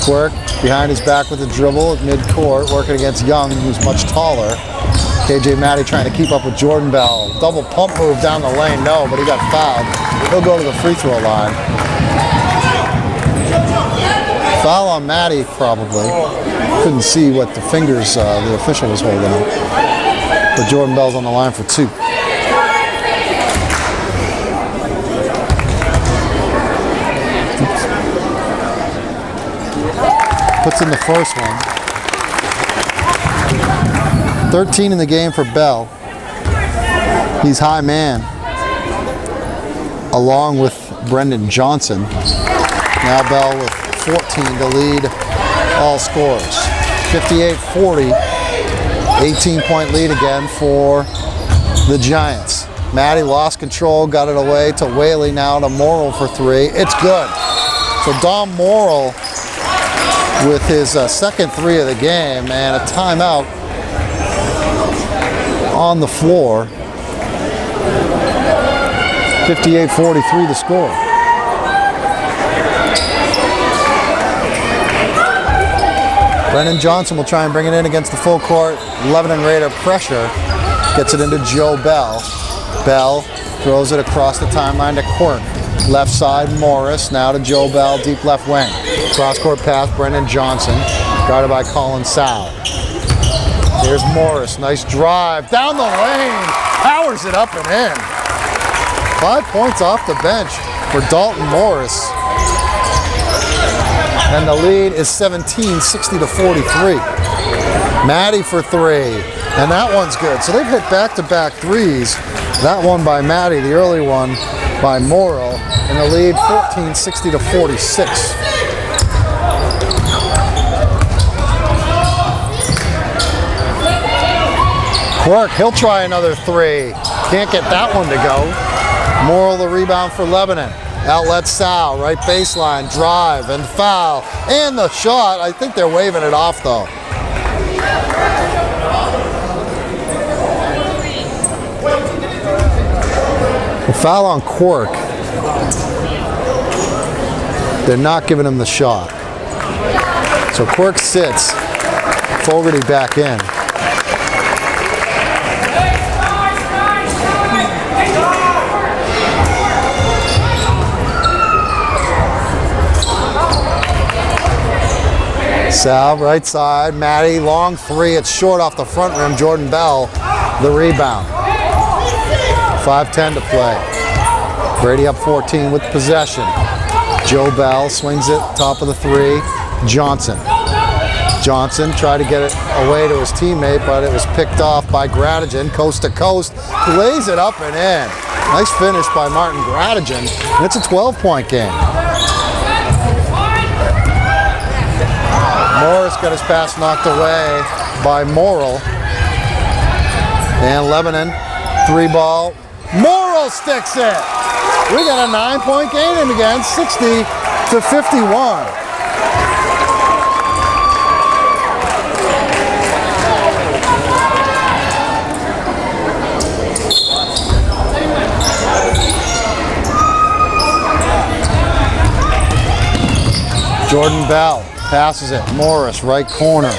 Quirk behind his back with the dribble at mid-court, working against Young, who's much taller. KJ Maddie trying to keep up with Jordan Bell. Double pump move down the lane, no, but he got fouled. He'll go to the free throw line. Foul on Maddie, probably. Couldn't see what the fingers the official was holding up. But Jordan Bell's on the line for 2. Puts in the first one. 13 in the game for Bell. He's high man, along with Brendan Johnson. Now Bell with 14 to lead all scorers. 58-40, 18-point lead again for the Giants. Maddie lost control, got it away to Whaley, now to Morrill for 3. It's good. So Dom Morrill with his second 3 of the game, and a timeout on the floor. 58-43 the score. Brendan Johnson will try and bring it in against the full court. Lebanon Raider pressure. Gets it into Joe Bell. Bell throws it across the timeline to Quirk. Left side, Morris. Now to Joe Bell, deep left wing. Cross-court pass, Brendan Johnson. Guarded by Colin Sal. Here's Morris. Nice drive. Down the lane. Powers it up and in. 5 points off the bench for Dalton Morris. And the lead is 17, 60-43. Maddie for 3. And that one's good. So they've hit back-to-back threes. That one by Maddie, the early one by Morrill. And the lead 14, 60-46. Quirk, he'll try another 3. Can't get that one to go. Morrill the rebound for Lebanon. Outlet Sal, right baseline, drive and foul. And the shot, I think they're waving it off though. The foul on Quirk. They're not giving him the shot. So Quirk sits, Fogarty back in. Sal, right side, Maddie, long 3, it's short off the front rim, Jordan Bell, the rebound. 5:10 to play. Brady up 14 with possession. Joe Bell swings it, top of the 3, Johnson. Johnson tried to get it away to his teammate, but it was picked off by Gradigan, coast to coast, lays it up and in. Nice finish by Martin Gradigan, and it's a 12-point game. Morris got his pass knocked away by Morrill. And Lebanon, 3-ball. Morrill sticks it! We got a 9-point game again, 60-51. Jordan Bell passes it. Morris, right corner.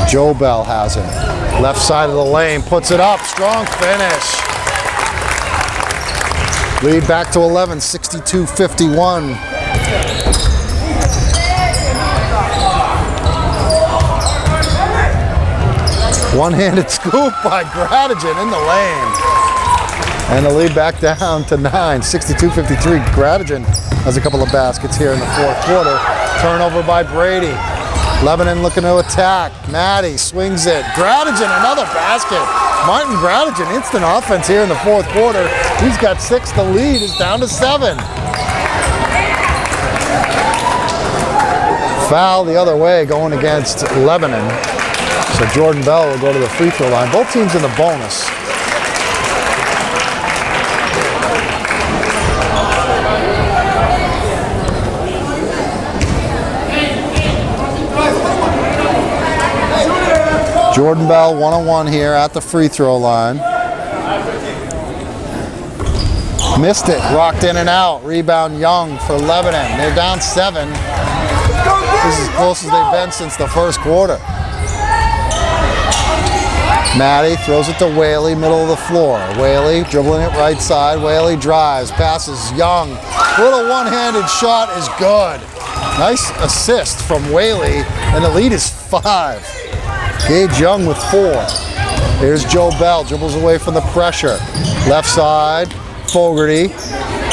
Joe Bell has it. Left side of the lane, puts it up. Strong finish. Lead back to 11, 62-51. One-handed scoop by Gradigan in the lane. And the lead back down to 9, 62-53. Gradigan has a couple of baskets here in the fourth quarter. Turnover by Brady. Lebanon looking to attack. Maddie swings it. Gradigan, another basket. Martin Gradigan, instant offense here in the fourth quarter. He's got 6. The lead is down to 7. Foul the other way going against Lebanon. So Jordan Bell will go to the free throw line. Both teams in the bonus. Jordan Bell one-on-one here at the free throw line. Missed it, rocked in and out. Rebound Young for Lebanon. They're down 7. This is as close as they've been since the first quarter. Maddie throws it to Whaley, middle of the floor. Whaley dribbling it right side. Whaley drives, passes Young. Little one-handed shot is good. Nice assist from Whaley, and the lead is 5. Gage Young with 4. Here's Joe Bell, dribbles away from the pressure. Left side, Fogarty.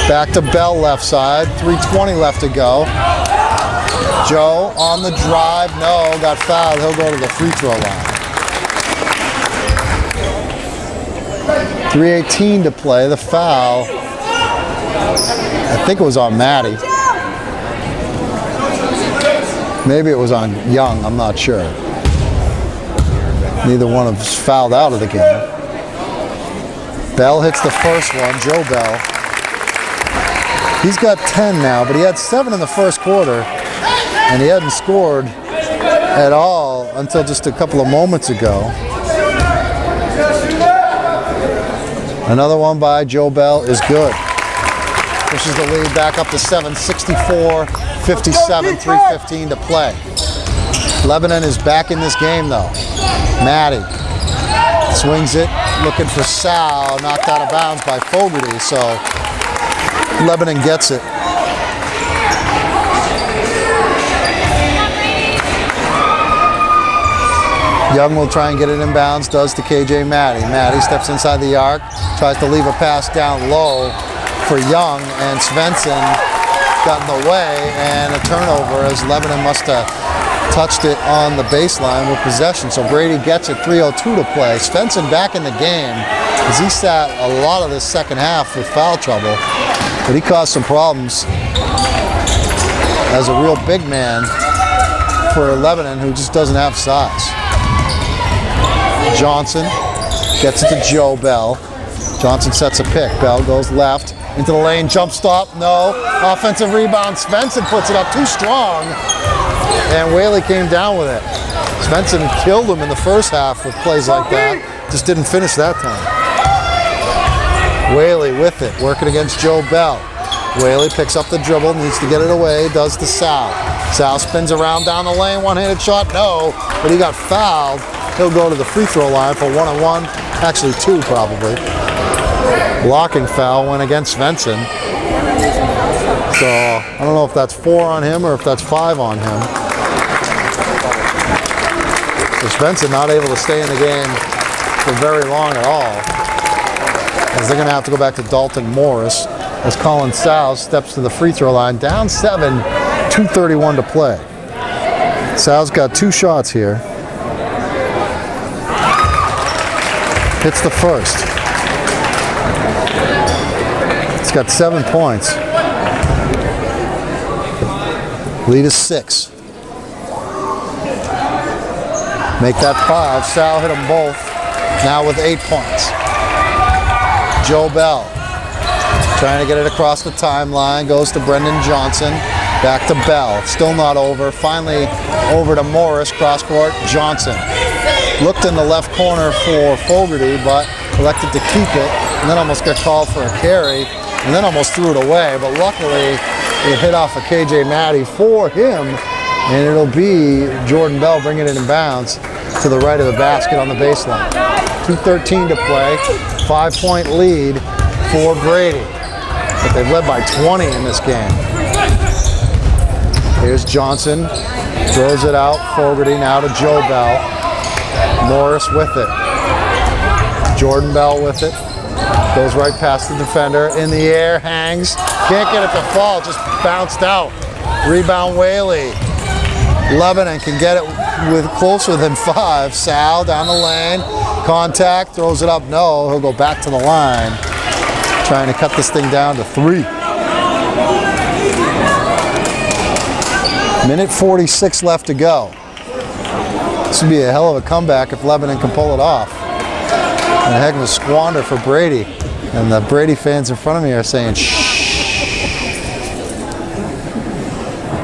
Back to Bell left side, 3:20 left to go. Joe on the drive, no, got fouled. He'll go to the free throw line. 3:18 to play, the foul. I think it was on Maddie. Maybe it was on Young, I'm not sure. Neither one of us fouled out of the game. Bell hits the first one, Joe Bell. He's got 10 now, but he had 7 in the first quarter, and he hadn't scored at all until just a couple of moments ago. Another one by Joe Bell is good. Pushes the lead back up to 7, 64-57, 3:15 to play. Lebanon is back in this game though. Maddie swings it, looking for Sal, knocked out of bounds by Fogarty, so Lebanon gets it. Young will try and get it in bounds, does to KJ Maddie. Maddie steps inside the arc, tries to leave a pass down low for Young, and Svensson got in the way, and a turnover as Lebanon must have touched it on the baseline with possession. So Brady gets it, 3:02 to play. Svensson back in the game as he sat a lot of this second half with foul trouble, but he caused some problems as a real big man for Lebanon who just doesn't have size. Johnson gets it to Joe Bell. Johnson sets a pick. Bell goes left into the lane, jump stop, no. Offensive rebound, Svensson puts it up too strong, and Whaley came down with it. Svensson killed him in the first half with plays like that. Just didn't finish that time. Whaley with it, working against Joe Bell. Whaley picks up the dribble, needs to get it away, does to Sal. Sal spins around down the lane, one-handed shot, no, but he got fouled. He'll go to the free throw line for 1-on-1, actually 2 probably. Blocking foul went against Svensson. So I don't know if that's 4 on him or if that's 5 on him. So Svensson not able to stay in the game for very long at all, as they're going to have to go back to Dalton Morris as Colin Sal steps to the free throw line. Down 7, 2:31 to play. Sal's got 2 shots here. Hits the first. It's got 7 points. Lead is 6. Make that 5. Sal hit them both. Now with 8 points. Joe Bell trying to get it across the timeline. Goes to Brendan Johnson. Back to Bell. Still not over. Finally over to Morris. Cross court. Johnson. Looked in the left corner for Fogarty, but elected to keep it, and then almost got called for a carry, and then almost threw it away. But luckily, it hit off of KJ Maddie for him, and it'll be Jordan Bell bringing it in bounds to the right of the basket on the baseline. 2:13 to play, 5-point lead for Brady, but they've led by 20 in this game. Here's Johnson, throws it out. Fogarty now to Joe Bell. Morris with it. Jordan Bell with it. Goes right past the defender. In the air, hangs. Can't get it to fall, just bounced out. Rebound Whaley. Lebanon can get it with closer than 5. Sal down the lane, contact, throws it up, no, he'll go back to the line. Trying to cut this thing down to 3. Minute 46 left to go. This would be a hell of a comeback if Lebanon can pull it off. And a heck of a squander for Brady. And the Brady fans in front of me are saying, shh.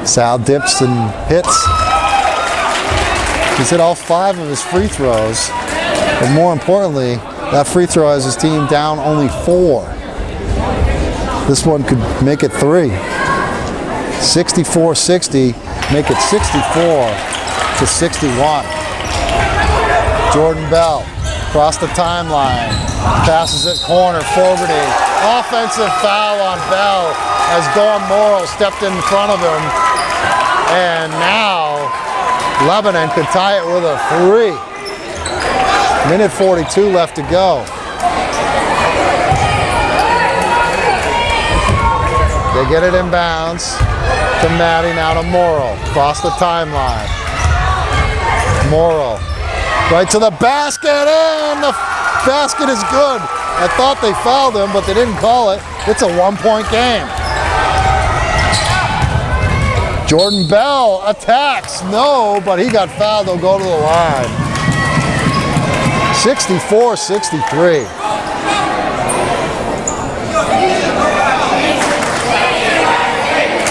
Sal dips and hits. He's hit all 5 of his free throws. But more importantly, that free throw has his team down only 4. This one could make it 3. 64-60, make it 64-61. Jordan Bell across the timeline, passes it corner, Fogarty. Offensive foul on Bell as Morrill stepped in front of him. And now Lebanon could tie it with a 3. Minute 42 left to go. They get it in bounds to Maddie, now to Morrill. Across the timeline. Morrill. Right to the basket, and the basket is good. I thought they fouled him, but they didn't call it. It's a 1-point game. Jordan Bell attacks. No, but he got fouled. They'll go to the line. 64-63.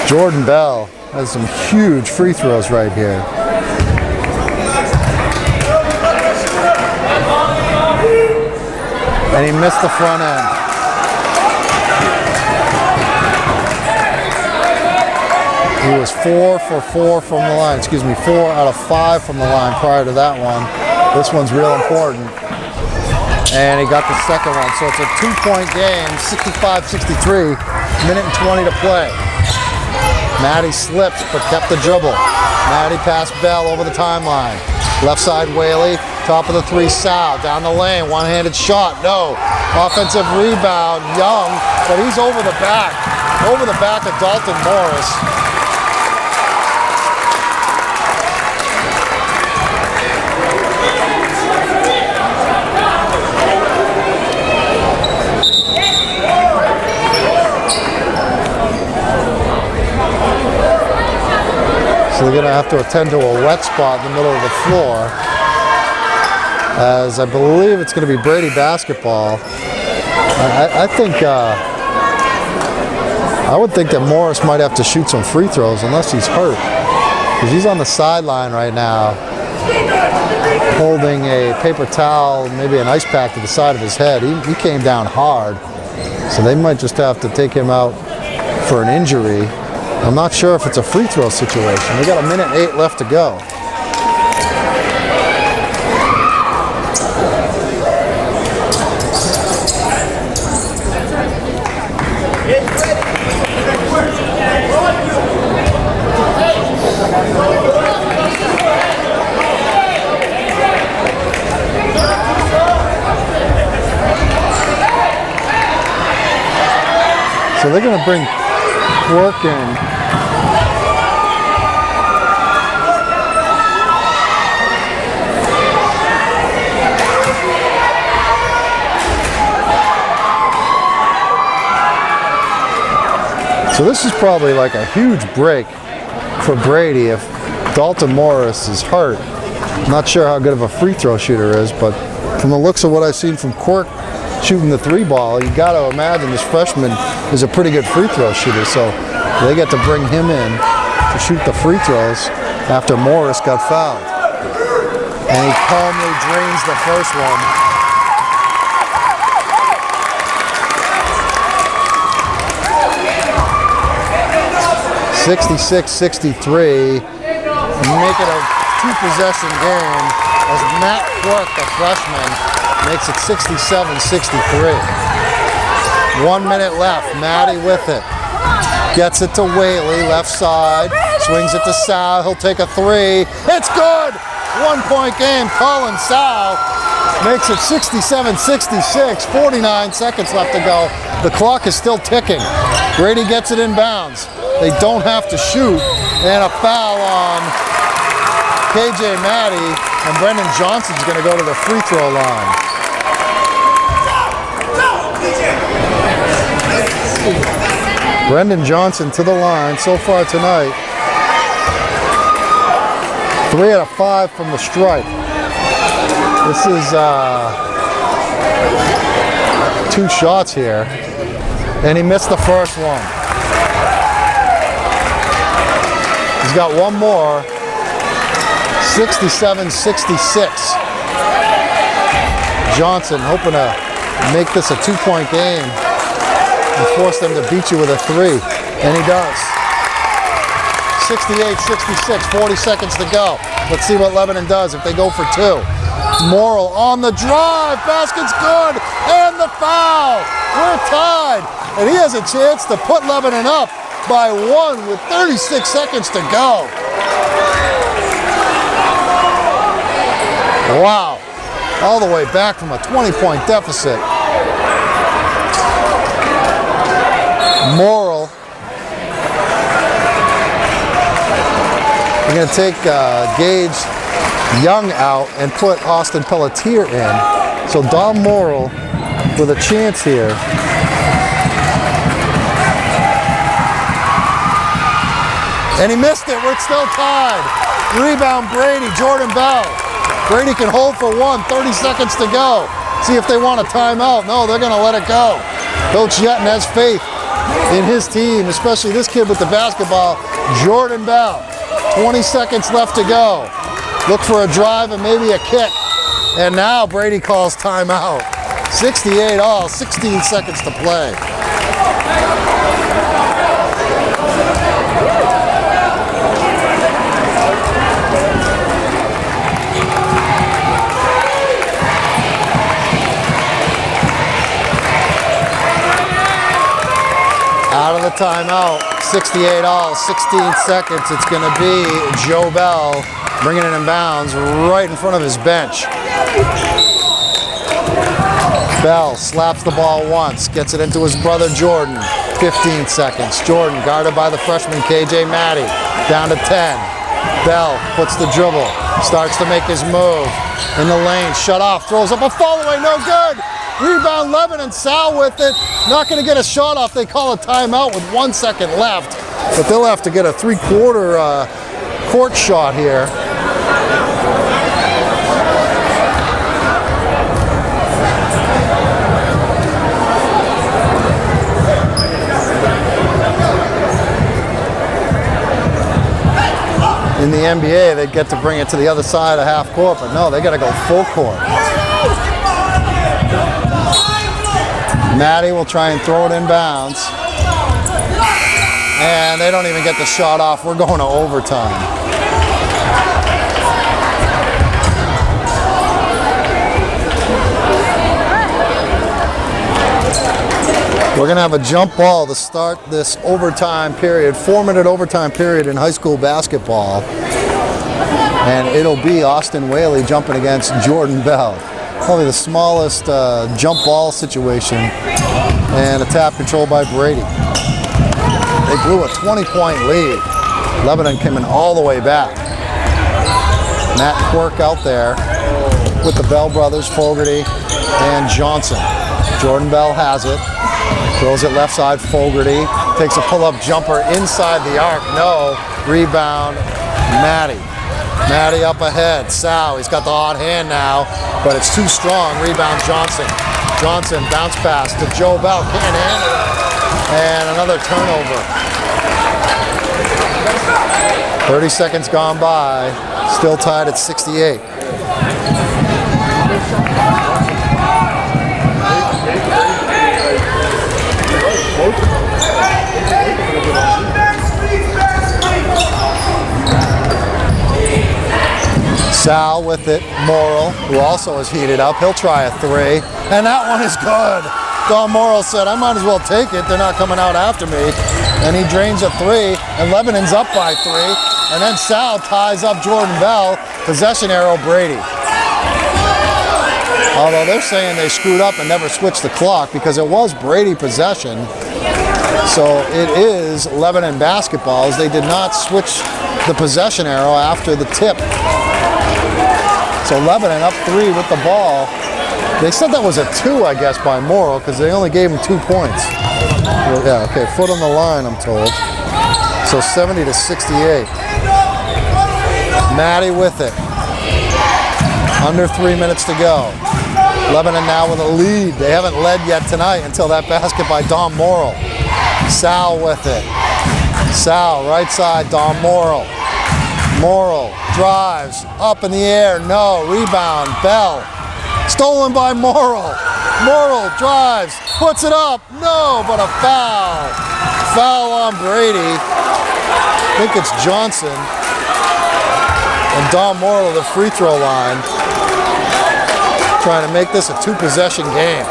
Jordan Bell has some huge free throws right here. And he missed the front end. He was 4 for 4 from the line. 4 out of 5 from the line prior to that one. This one's real important. And he got the second one. So it's a 2-point game, 65-63, minute and 20 to play. Maddie slips, but kept the dribble. Maddie passed Bell over the timeline. Left side Whaley, top of the 3, Sal, down the lane, one-handed shot, no. Offensive rebound, Young, but he's over the back of Dalton Morris. So they're going to have to attend to a wet spot in the middle of the floor, as I believe it's going to be Brady basketball. I would think that Morris might have to shoot some free throws unless he's hurt, because he's on the sideline right now holding a paper towel, maybe an ice pack to the side of his head. He came down hard, so they might just have to take him out for an injury. I'm not sure if it's a free throw situation. We got a minute 8 left to go. So they're going to bring Quirk in. So this is probably like a huge break for Brady if Dalton Morris is hurt. I'm not sure how good of a free throw shooter is, but from the looks of what I've seen from Quirk shooting the 3-ball, you got to imagine this freshman is a pretty good free throw shooter. So they get to bring him in to shoot the free throws after Morris got fouled. And he calmly drains the first one. 66-63, make it a 2-possession game as Matt Quirk, the freshman, makes it 67-63. 1 minute left, Maddie with it. Gets it to Whaley, left side, swings it to Sal, he'll take a 3. It's good! 1-point game, Colin Sal makes it 67-66, 49 seconds left to go. The clock is still ticking. Brady gets it in bounds. They don't have to shoot, and a foul on KJ Maddie, and Brendan Johnson's going to go to the free throw line. Brendan Johnson to the line so far tonight. 3 out of 5 from the stripe. This is 2 shots here, and he missed the first one. He's got one more. 67-66. Johnson hoping to make this a 2-point game and force them to beat you with a 3, and he does. 68-66, 40 seconds to go. Let's see what Lebanon does if they go for 2. Morrill on the drive, basket's good, and the foul. We're tied, and he has a chance to put Lebanon up by 1 with 36 seconds to go. Wow, all the way back from a 20-point deficit. Morrill. We're going to take Gage Young out and put Austin Pelletier in. So Dom Morrill with a chance here. And he missed it. We're still tied. Rebound Brady, Jordan Bell. Brady can hold for 1, 30 seconds to go. See if they want a timeout. No, they're going to let it go. Coach Yetton has faith in his team, especially this kid with the basketball, Jordan Bell. 20 seconds left to go. Look for a drive and maybe a kick. And now Brady calls timeout. 68 all, 16 seconds to play. Out of the timeout, 68 all, 16 seconds. It's going to be Joe Bell bringing it in bounds right in front of his bench. Bell slaps the ball once, gets it into his brother Jordan. 15 seconds. Jordan guarded by the freshman KJ Maddie. Down to 10. Bell puts the dribble, starts to make his move. In the lane, shut off, throws up a fall away, no good. Rebound Lebanon, Sal with it. Not going to get a shot off. They call a timeout with 1 second left. But they'll have to get a 3-quarter court shot here. In the NBA, they get to bring it to the other side of half court, but no, they got to go full court. Maddie will try and throw it in bounds. And they don't even get the shot off. We're going to overtime. We're going to have a jump ball to start this overtime period, 4-minute overtime period in high school basketball. And it'll be Austin Whaley jumping against Jordan Bell. Probably the smallest jump ball situation, and a tap controlled by Brady. They blew a 20-point lead. Lebanon came in all the way back. Matt Quirk out there with the Bell brothers, Fogarty and Johnson. Jordan Bell has it. Throws it left side, Fogarty. Takes a pull-up jumper inside the arc. No. Rebound, Maddie. Maddie up ahead. Sal, he's got the hot hand now, but it's too strong. Rebound Johnson. Johnson bounce pass to Joe Bell. Can't handle it. And another turnover. 30 seconds gone by. Still tied at 68. Sal with it, Morrill, who also is heated up. He'll try a 3, and that one is good. Don Morrill said, I might as well take it. They're not coming out after me. And he drains a 3, and Lebanon's up by 3. And then Sal ties up Jordan Bell. Possession arrow, Brady. Although they're saying they screwed up and never switched the clock because it was Brady possession. So it is Lebanon basketball, as they did not switch the possession arrow after the tip. So Lebanon up 3 with the ball. They said that was a 2, I guess, by Morrill because they only gave him 2 points. Well, yeah, okay, foot on the line, I'm told. So 70-68. Maddie with it. Under 3 minutes to go. Lebanon now with a lead. They haven't led yet tonight until that basket by Dom Morrill. Sal with it. Sal, right side, Dom Morrill. Morrill drives, up in the air, no, rebound, Bell. Stolen by Morrill. Morrill drives, puts it up, no, but a foul. Foul on Brady. I think it's Johnson. And Dom Morrill at the free throw line. Trying to make this a 2-possession game.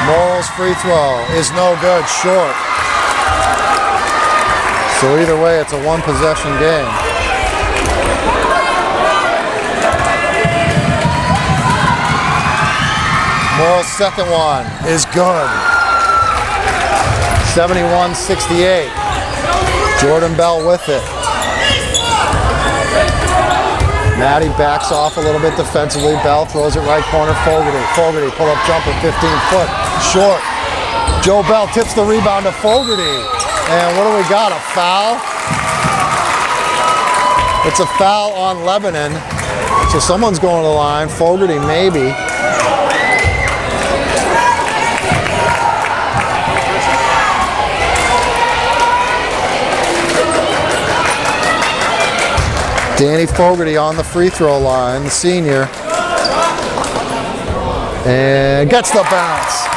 Morrill's free throw is no good, short. So either way, it's a 1-possession game. Morrill's second one is good. 71-68. Jordan Bell with it. Maddie backs off a little bit defensively. Bell throws it right corner. Fogarty. Fogarty pull up jumper 15 foot. Short. Joe Bell tips the rebound to Fogarty. And what do we got? A foul? It's a foul on Lebanon. So someone's going to the line. Fogarty maybe. Danny Fogarty on the free throw line, the senior. And gets the bounce.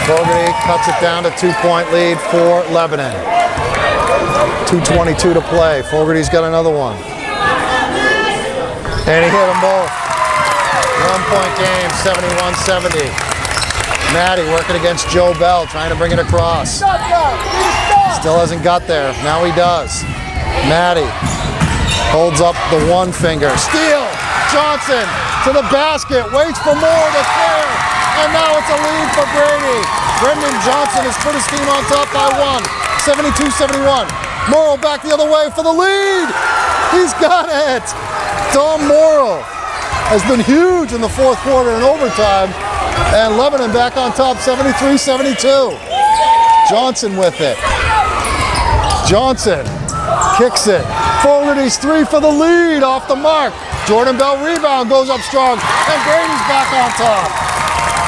Fogarty cuts it down to 2-point lead for Lebanon. 2:22 to play. Fogarty's got another one. And he hit them both. 1-point game, 71-70. Maddie working against Joe Bell, trying to bring it across. Still hasn't got there. Now he does. Maddie holds up the one finger. Steal! Johnson to the basket. Waits for more to clear. And now it's a lead for Brady. Brendan Johnson has put his team on top by 1. 72-71. Morrill back the other way for the lead. He's got it. Dom Morrill has been huge in the fourth quarter and overtime. And Lebanon back on top, 73-72. Johnson with it. Johnson kicks it. Fogarty's 3 for the lead, off the mark. Jordan Bell rebound, goes up strong, and Brady's back on top.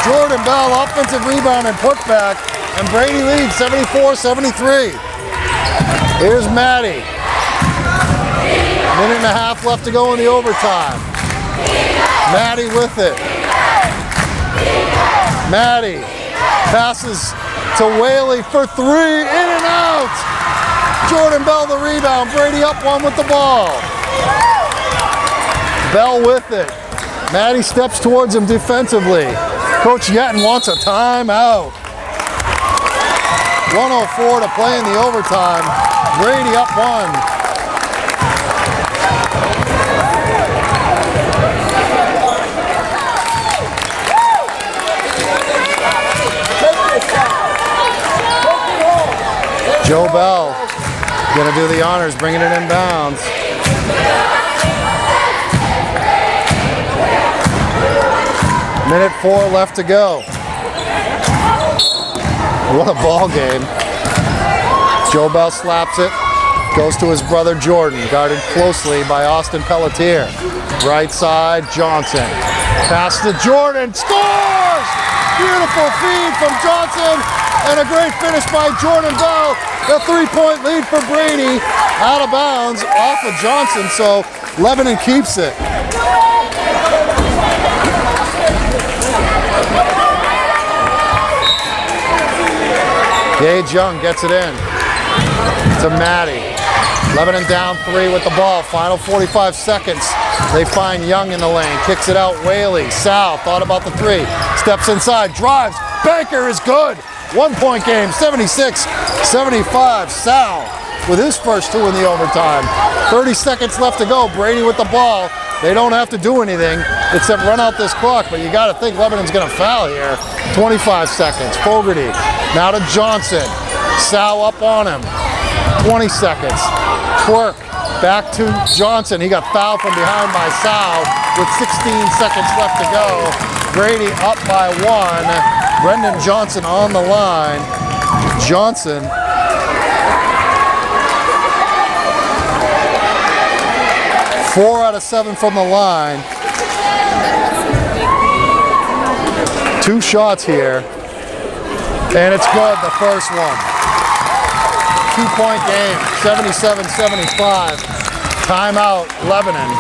Jordan Bell offensive rebound and putback, and Brady leads 74-73. Here's Maddie. Minute and a half left to go in the overtime. Maddie with it. Maddie passes to Whaley for 3, in and out. Jordan Bell the rebound, Brady up 1 with the ball. Bell with it. Maddie steps towards him defensively. Coach Yetton wants a timeout. 1:04 to play in the overtime. Brady up 1. Joe Bell gonna do the honors, bringing it inbounds. Minute 4 left to go. What a ball game. Joe Bell slaps it, goes to his brother Jordan, guarded closely by Austin Pelletier. Right side, Johnson. Pass to Jordan, scores! Beautiful feed from Johnson, and a great finish by Jordan Bell. A 3-point lead for Brady, out of bounds, off of Johnson, so Lebanon keeps it. Gage Young gets it in to Maddie. Lebanon down 3 with the ball, final 45 seconds. They find Young in the lane, kicks it out, Whaley. Sal thought about the 3, steps inside, drives, banker is good. 1-point game, 76-75. Sal with his first 2 in the overtime. 30 seconds left to go. Brady with the ball. They don't have to do anything except run out this clock, but you got to think Lebanon's going to foul here. 25 seconds. Fogarty now to Johnson. Sal up on him. 20 seconds. Quirk back to Johnson. He got fouled from behind by Sal with 16 seconds left to go. Brady up by 1. Brendan Johnson on the line. Johnson. Four out of 7 from the line. 2 shots here. And it's good, the first one. 2-point game, 77-75. Timeout, Lebanon.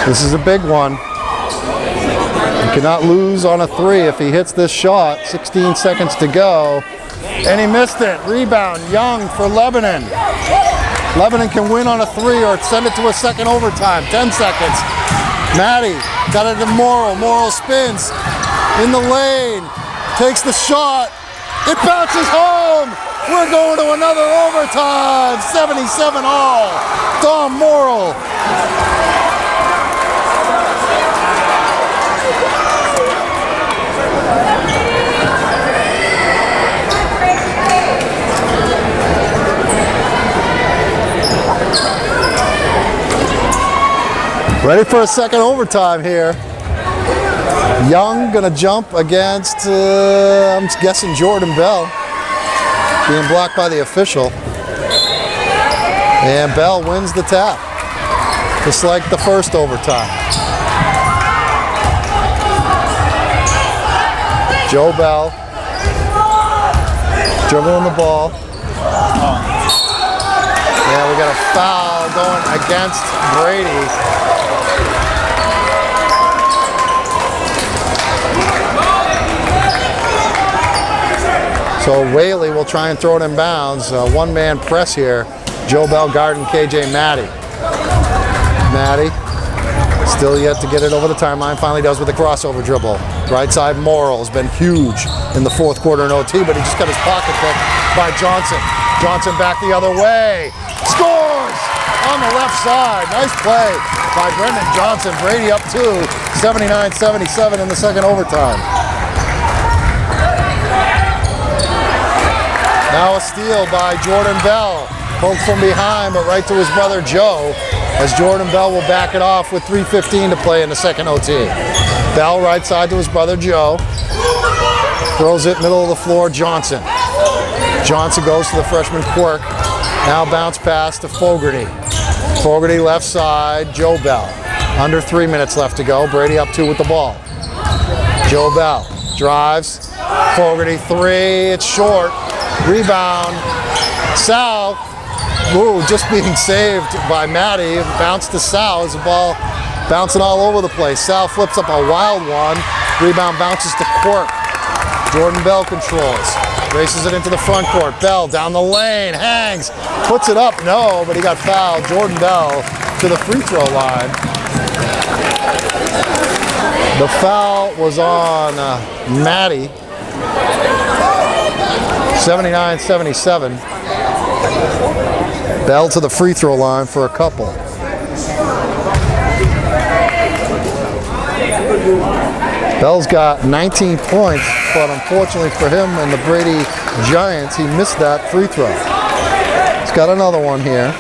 This is a big one. You cannot lose on a 3 if he hits this shot. 16 seconds to go. And he missed it. Rebound, Young for Lebanon. Lebanon can win on a 3 or send it to a second overtime. 10 seconds. Matty got it to Morrill. Morrill spins in the lane. Takes the shot. It bounces home. We're going to another overtime. 77 all. Tom Morrill. Ready for a second overtime here. Young gonna jump against, I'm guessing Jordan Bell. Being blocked by the official. And Bell wins the tap. Just like the first overtime. Joe Bell. Dribbling the ball. Yeah, we got a foul going against Brady. So Whaley will try and throw it in bounds. One-man press here. Joe Bell guarding KJ Matty. Matty still yet to get it over the timeline. Finally does with the crossover dribble. Right side Morrill has been huge in the fourth quarter in OT, but he just got his pocket picked by Johnson. Johnson back the other way. Scores on the left side. Nice play by Brendan Johnson. Brady up 2, 79-77 in the second overtime. Now a steal by Jordan Bell. Poked from behind, but right to his brother Joe, as Jordan Bell will back it off with 3:15 to play in the second OT. Bell right side to his brother Joe. Throws it middle of the floor, Johnson. Johnson goes to the freshman Quirk. Now bounce pass to Fogarty. Fogarty left side, Joe Bell. Under 3 minutes left to go. Brady up 2 with the ball. Joe Bell drives. Fogarty 3, it's short. Rebound. Sal, just being saved by Matty. Bounce to Sal as the ball bouncing all over the place. Sal flips up a wild one. Rebound bounces to Quirk. Jordan Bell controls. Races it into the front court. Bell down the lane. Hangs. Puts it up. No, but he got fouled. Jordan Bell to the free throw line. The foul was on Matty. 79-77. Bell to the free throw line for a couple. Bell's got 19 points, but unfortunately for him and the Brady Giants, he missed that free throw. He's got another one here.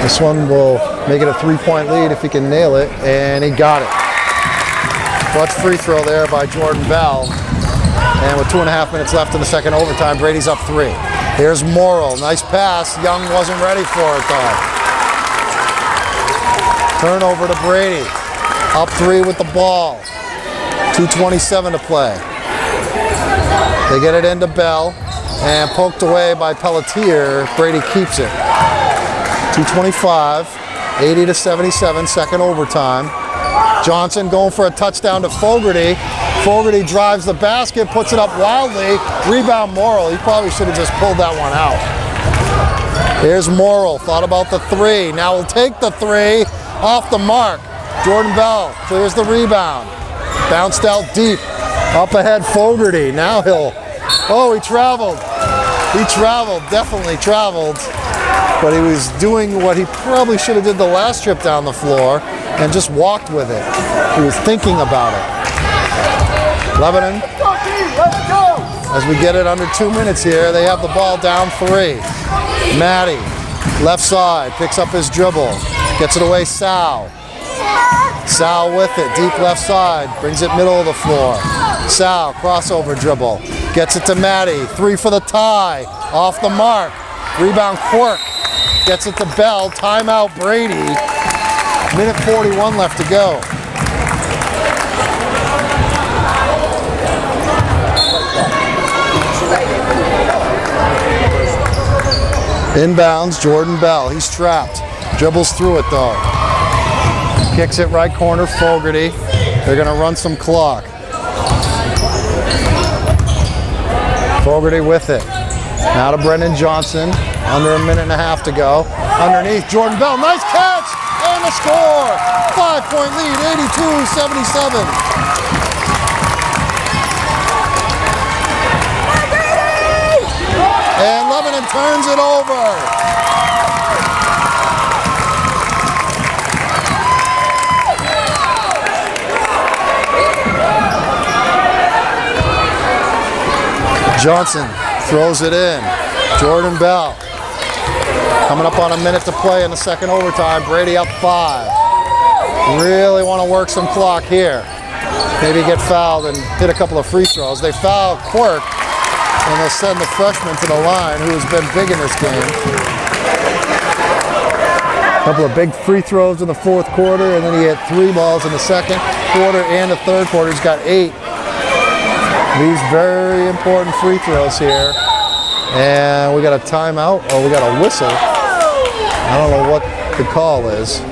This one will make it a 3-point lead if he can nail it, and he got it. Clutch free throw there by Jordan Bell. And with 2.5 minutes left in the second overtime, Brady's up 3. Here's Morrill. Nice pass. Young wasn't ready for it, though. Turnover to Brady. Up 3 with the ball. 2:27 to play. They get it into Bell. And poked away by Pelletier. Brady keeps it. 2:25. 80-77, second overtime. Johnson going for a touchdown to Fogarty. Fogarty drives the basket, puts it up wildly. Rebound Morrill. He probably should have just pulled that one out. Here's Morrill. Thought about the three. Now he'll take the three off the mark. Jordan Bell clears the rebound. Bounced out deep. Up ahead Fogarty. Now he'll... Oh, he traveled. He traveled. Definitely traveled. But he was doing what he probably should have did the last trip down the floor and just walked with it. He was thinking about it. Lebanon, as we get it under 2 minutes here, they have the ball down 3. Matty, left side, picks up his dribble, gets it away Sal. Sal with it, deep left side, brings it middle of the floor. Sal, crossover dribble, gets it to Matty, 3 for the tie, off the mark. Rebound Quirk, gets it to Bell, timeout Brady. Minute 41 left to go. Inbounds, Jordan Bell. He's trapped. Dribbles through it though. Kicks it right corner, Fogarty. They're going to run some clock. Fogarty with it. Now to Brendan Johnson. Under a minute and a half to go. Underneath, Jordan Bell. Nice catch! And a score! 5-point lead, 82-77. And Lebanon turns it over. Johnson throws it in. Jordan Bell. Coming up on a minute to play in the second overtime. Brady up 5. Really want to work some clock here. Maybe get fouled and hit a couple of free throws. They foul Quirk. And they'll send the freshman to the line, who has been big in this game. A couple of big free throws in the fourth quarter, and then he had 3 balls in the second quarter and the third quarter. He's got 8. These very important free throws here. And we got a timeout, or we got a whistle. I don't know what the call is.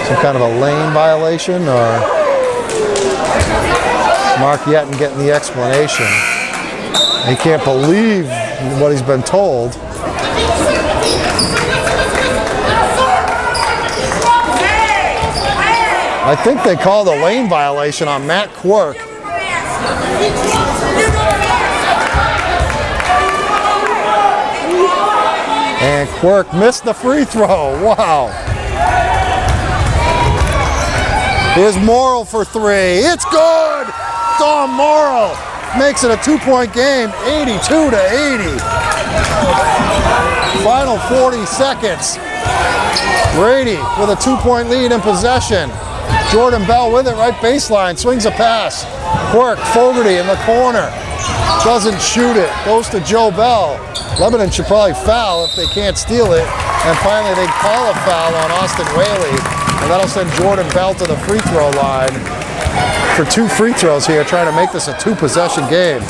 Some kind of a lane violation, or... Mark Yetton getting the explanation. He can't believe what he's been told. I think they called a lane violation on Matt Quirk. And Quirk missed the free throw. Wow. Here's Morrill for 3. It's good! Don Morrill makes it a 2-point game, 82-80. Final 40 seconds. Brady with a 2-point lead in possession. Jordan Bell with it, right baseline, swings a pass. Quirk, Fogarty in the corner. Doesn't shoot it, goes to Joe Bell. Lebanon should probably foul if they can't steal it. And finally they call a foul on Austin Whaley. And that'll send Jordan Bell to the free throw line for 2 free throws here, trying to make this a 2-possession game.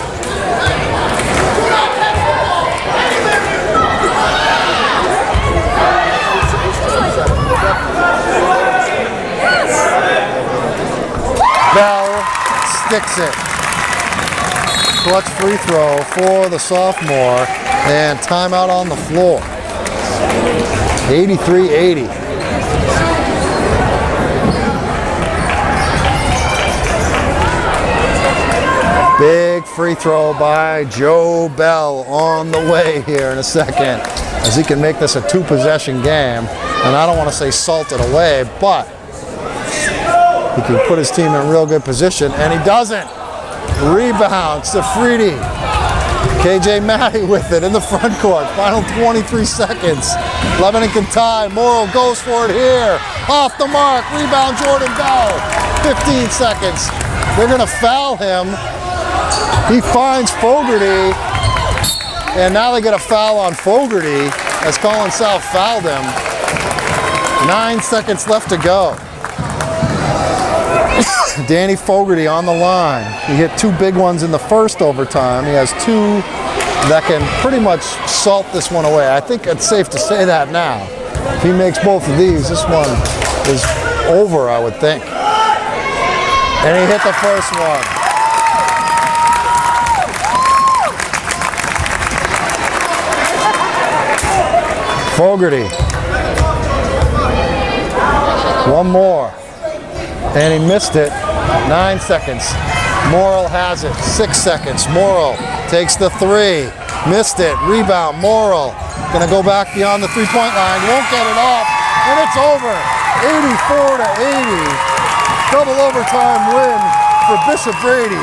Bell sticks it. Clutch free throw for the sophomore, and timeout on the floor. 83-80. Big free throw by Joe Bell on the way here in a second, as he can make this a 2-possession game. And I don't want to say salt it away, but he can put his team in real good position, and he doesn't. Rebounds to Freedy. KJ Matty with it in the front court. Final 23 seconds. Lebanon can tie. Morrill goes for it here. Off the mark. Rebound Jordan Bell. 15 seconds. They're going to foul him. He finds Fogarty. And now they get a foul on Fogarty as Colin South fouled him. 9 seconds left to go. Danny Fogarty on the line. He hit 2 big ones in the first overtime. He has 2 that can pretty much salt this one away. I think it's safe to say that now. If he makes both of these, this one is over, I would think. And he hit the first one. Fogarty. One more. And he missed it. 9 seconds. Morrill has it. 6 seconds. Morrill takes the three. Missed it. Rebound. Morrill. Gonna go back beyond the three-point line. Won't get it off. And it's over. 84-80. Double overtime win for Bishop Brady.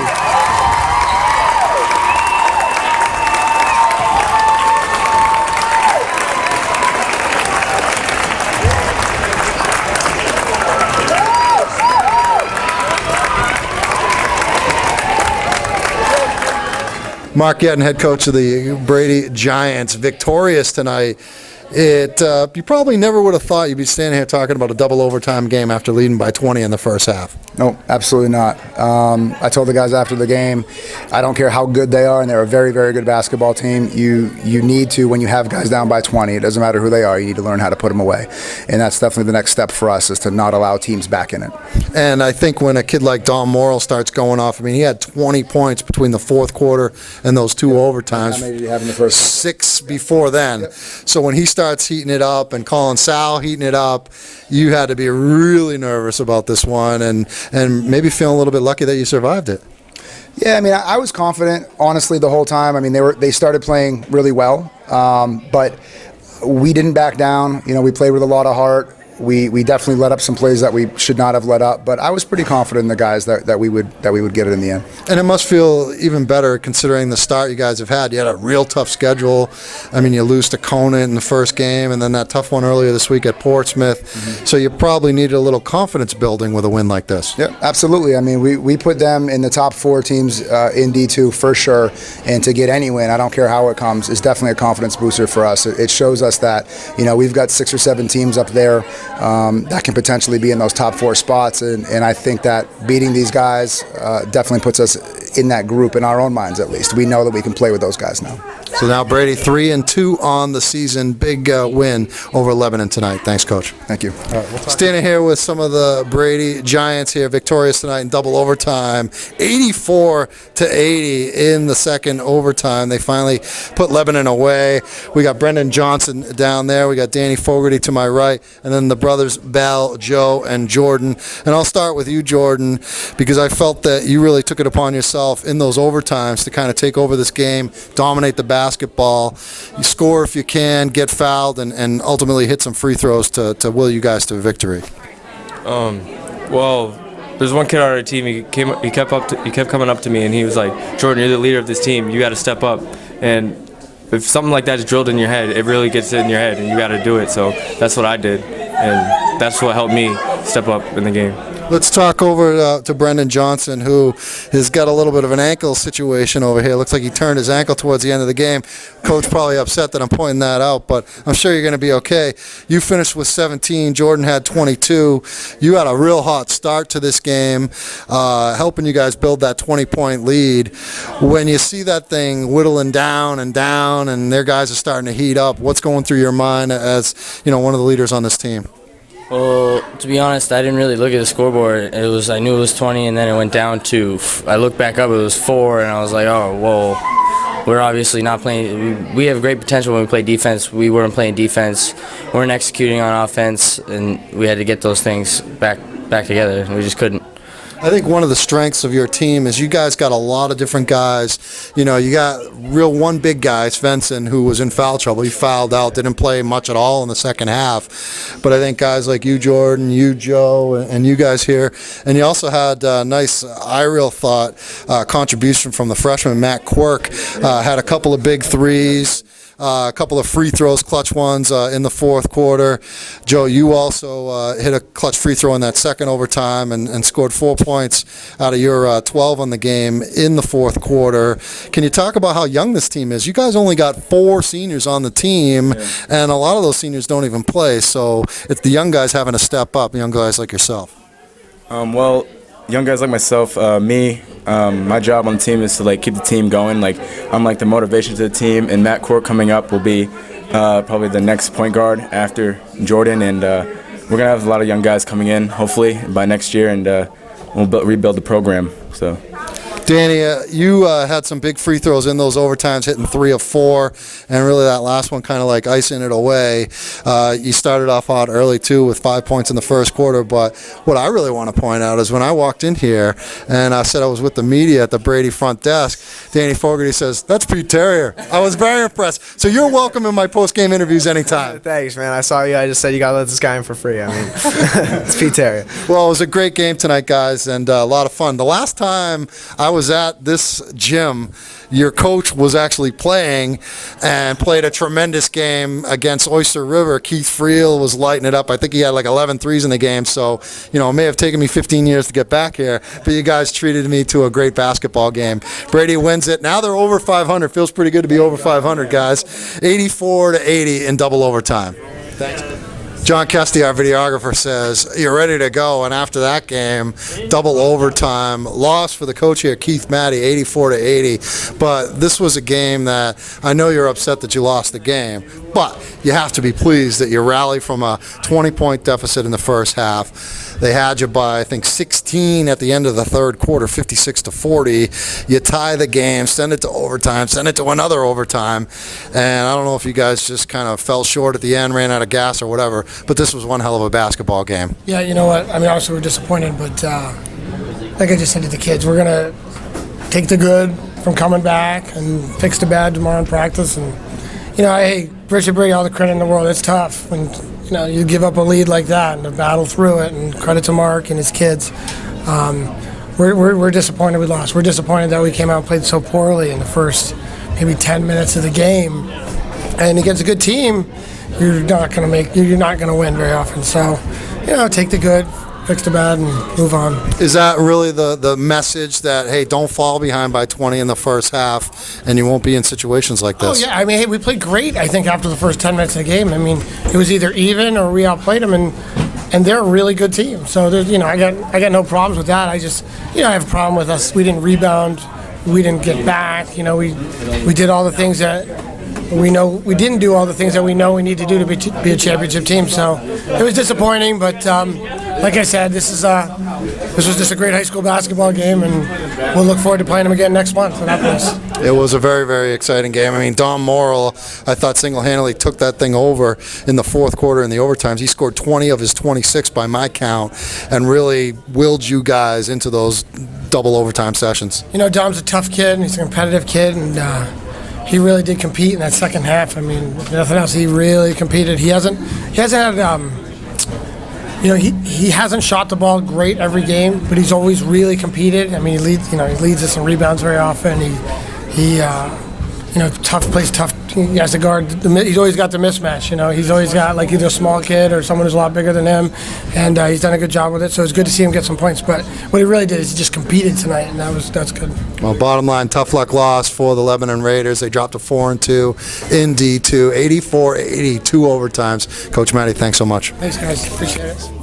Mark Gettin, head coach of the Brady Giants, victorious tonight. You probably never would have thought you'd be standing here talking about a double overtime game after leading by 20 in the first half. No, absolutely not. I told the guys after the game, I don't care how good they are, and they're a very, very good basketball team. You need to, when you have guys down by 20, it doesn't matter who they are, you need to learn how to put them away. And that's definitely the next step for us, is to not allow teams back in it. And I think when a kid like Don Morrill starts going off, I mean, he had 20 points between the fourth quarter and those two overtimes. How many did he have in the first? 6 before then. Yep. So when he starts heating it up and Colin Sal heating it up, you had to be really nervous about this one and maybe feeling a little bit lucky that you survived it. Yeah, I mean, I was confident, honestly, the whole time. I mean, they started playing really well, but we didn't back down. You know, we played with a lot of heart. We definitely let up some plays that we should not have let up, but I was pretty confident in the guys that we would get it in the end. And it must feel even better considering the start you guys have had. You had a real tough schedule. I mean, you lose to Conant in the first game, and then that tough one earlier this week at Portsmouth. Mm-hmm. So you probably needed a little confidence building with a win like this. Yeah, absolutely. I mean, we put them in the top 4 teams in D2 for sure, and to get any win, I don't care how it comes, is definitely a confidence booster for us. It shows us that, you know, we've got 6 or 7 teams up there that can potentially be in those top 4 spots, and I think that beating these guys definitely puts us in that group in our own minds. At least we know that we can play with those guys now. So now Brady 3-2 on the season. Big win over Lebanon tonight. Thanks, Coach. Thank you. All right, standing here with some of the Brady Giants here, victorious tonight in double overtime, 84-80 in the second overtime. They finally put Lebanon away. We got Brendan Johnson down there. We got Danny Fogarty to my right, and then the brothers Bell, Joe, and Jordan. And I'll start with you, Jordan, because I felt that you really took it upon yourself in those overtimes to kind of take over this game, dominate the basketball. You score if you can, get fouled, and ultimately hit some free throws to will you guys to victory. Well, there's one kid on our team. He kept coming up to me, and he was like, "Jordan, you're the leader of this team. You got to step up." And if something like that is drilled in your head, it really gets in your head, and you got to do it. So that's what I did, and that's what helped me step up in the game. Let's talk over to Brendan Johnson, who has got a little bit of an ankle situation over here. Looks like he turned his ankle towards the end of the game. Coach probably upset that I'm pointing that out, but I'm sure you're going to be okay. You finished with 17. Jordan had 22. You had a real hot start to this game, helping you guys build that 20-point lead. When you see that thing whittling down, and their guys are starting to heat up, what's going through your mind as, you know, one of the leaders on this team? Well, to be honest, I didn't really look at the scoreboard. I knew it was 20, and then it went down to. I looked back up, it was 4, and I was like, oh, whoa. We're obviously not playing. We have great potential when we play defense. We weren't playing defense. We weren't executing on offense, and we had to get those things back together, and we just couldn't. I think one of the strengths of your team is you guys got a lot of different guys. You know, you got one big guy, Svensson, who was in foul trouble. He fouled out, didn't play much at all in the second half. But I think guys like you, Jordan, you, Joe, and you guys here. And you also had a nice, I real thought, contribution from the freshman, Matt Quirk. Had a couple of big threes. A couple of free throws, clutch ones in the fourth quarter. Joe, you also hit a clutch free throw in that second overtime and scored 4 points out of your 12 on the game in the fourth quarter. Can you talk about how young this team is? You guys only got 4 seniors on the team, and a lot of those seniors don't even play. So it's the young guys having to step up, young guys like yourself. Well, young guys like myself, my job on the team is to keep the team going. I'm the motivation to the team, and Matt Quirk coming up will be probably the next point guard after Jordan, and we're gonna have a lot of young guys coming in, hopefully by next year, and we'll rebuild the program. So. Danny, you had some big free throws in those overtimes, hitting 3 of 4, and really that last one kind of like icing it away. You started off hot early, too, with 5 points in the first quarter, but what I really want to point out is when I walked in here and I said I was with the media at the Brady front desk, Danny Fogarty says, "That's Pete Terrier." I was very impressed. So you're welcome in my post-game interviews anytime. Thanks, man. I saw you. I just said you got to let this guy in for free. I mean, it's Pete Terrier. Well, it was a great game tonight, guys, and a lot of fun. The last time I was at this gym, your coach was actually playing and played a tremendous game against Oyster River. Keith Friel was lighting it up. I think he had like 11 threes in the game, so it may have taken me 15 years to get back here, but you guys treated me to a great basketball game. Brady wins it. Now they're over 500. Feels pretty good to be over 500, guys. 84-80 in double overtime. Thanks. John Kesty, our videographer, says, "You're ready to go." And after that game, double overtime, loss for the coach here, Keith Matty, 84-80. But this was a game that I know you're upset that you lost the game, but you have to be pleased that you rallied from a 20-point deficit in the first half. They had you by, I think, 16 at the end of the third quarter, 56-40. You tie the game, send it to overtime, send it to another overtime. And I don't know if you guys just kind of fell short at the end, ran out of gas or whatever, but this was one hell of a basketball game. Yeah, you know what? I mean, obviously we're disappointed, but like I just said to the kids, we're going to take the good from coming back and fix the bad tomorrow in practice. And, hey, Richard Brady, all the credit in the world. It's tough when, you give up a lead like that and to battle through it, and credit to Mark and his kids. We're disappointed we lost. We're disappointed that we came out and played so poorly in the first maybe 10 minutes of the game. And against a good team, you're not going to win very often. So, take the good, fix the bad, and move on. Is that really the message that, hey, don't fall behind by 20 in the first half and you won't be in situations like this? Oh, yeah. I mean, hey, we played great, I think, after the first 10 minutes of the game. I mean, it was either even or we outplayed them, and they're a really good team. So, I got no problems with that. I just, I have a problem with us. We didn't rebound. We didn't get back. We did all the things that we know we didn't do all the things that we know we need to do to be a championship team. So it was disappointing, but like I said, this was just a great high school basketball game, and we'll look forward to playing them again next month in that place. It was a very, very exciting game. I mean, Don Morrill, I thought single-handedly took that thing over in the fourth quarter in the overtimes. He scored 20 of his 26 by my count and really willed you guys into those double overtime sessions. Dom's a tough kid, and he's a competitive kid, and he really did compete in that second half. I mean, if nothing else, he really competed. He hasn't had, he hasn't shot the ball great every game, but he's always really competed. I mean, he leads us in rebounds very often. He plays tough. He has to guard. He's always got the mismatch. He's always got like either a small kid or someone who's a lot bigger than him, and he's done a good job with it. So it's good to see him get some points. But what he really did is he just competed tonight, and that's good. Well, bottom line, tough luck loss for the Lebanon Raiders. They dropped to 4-2 in D2, 84-80, 2 overtimes. Coach Matty, thanks so much. Thanks, guys. Appreciate it.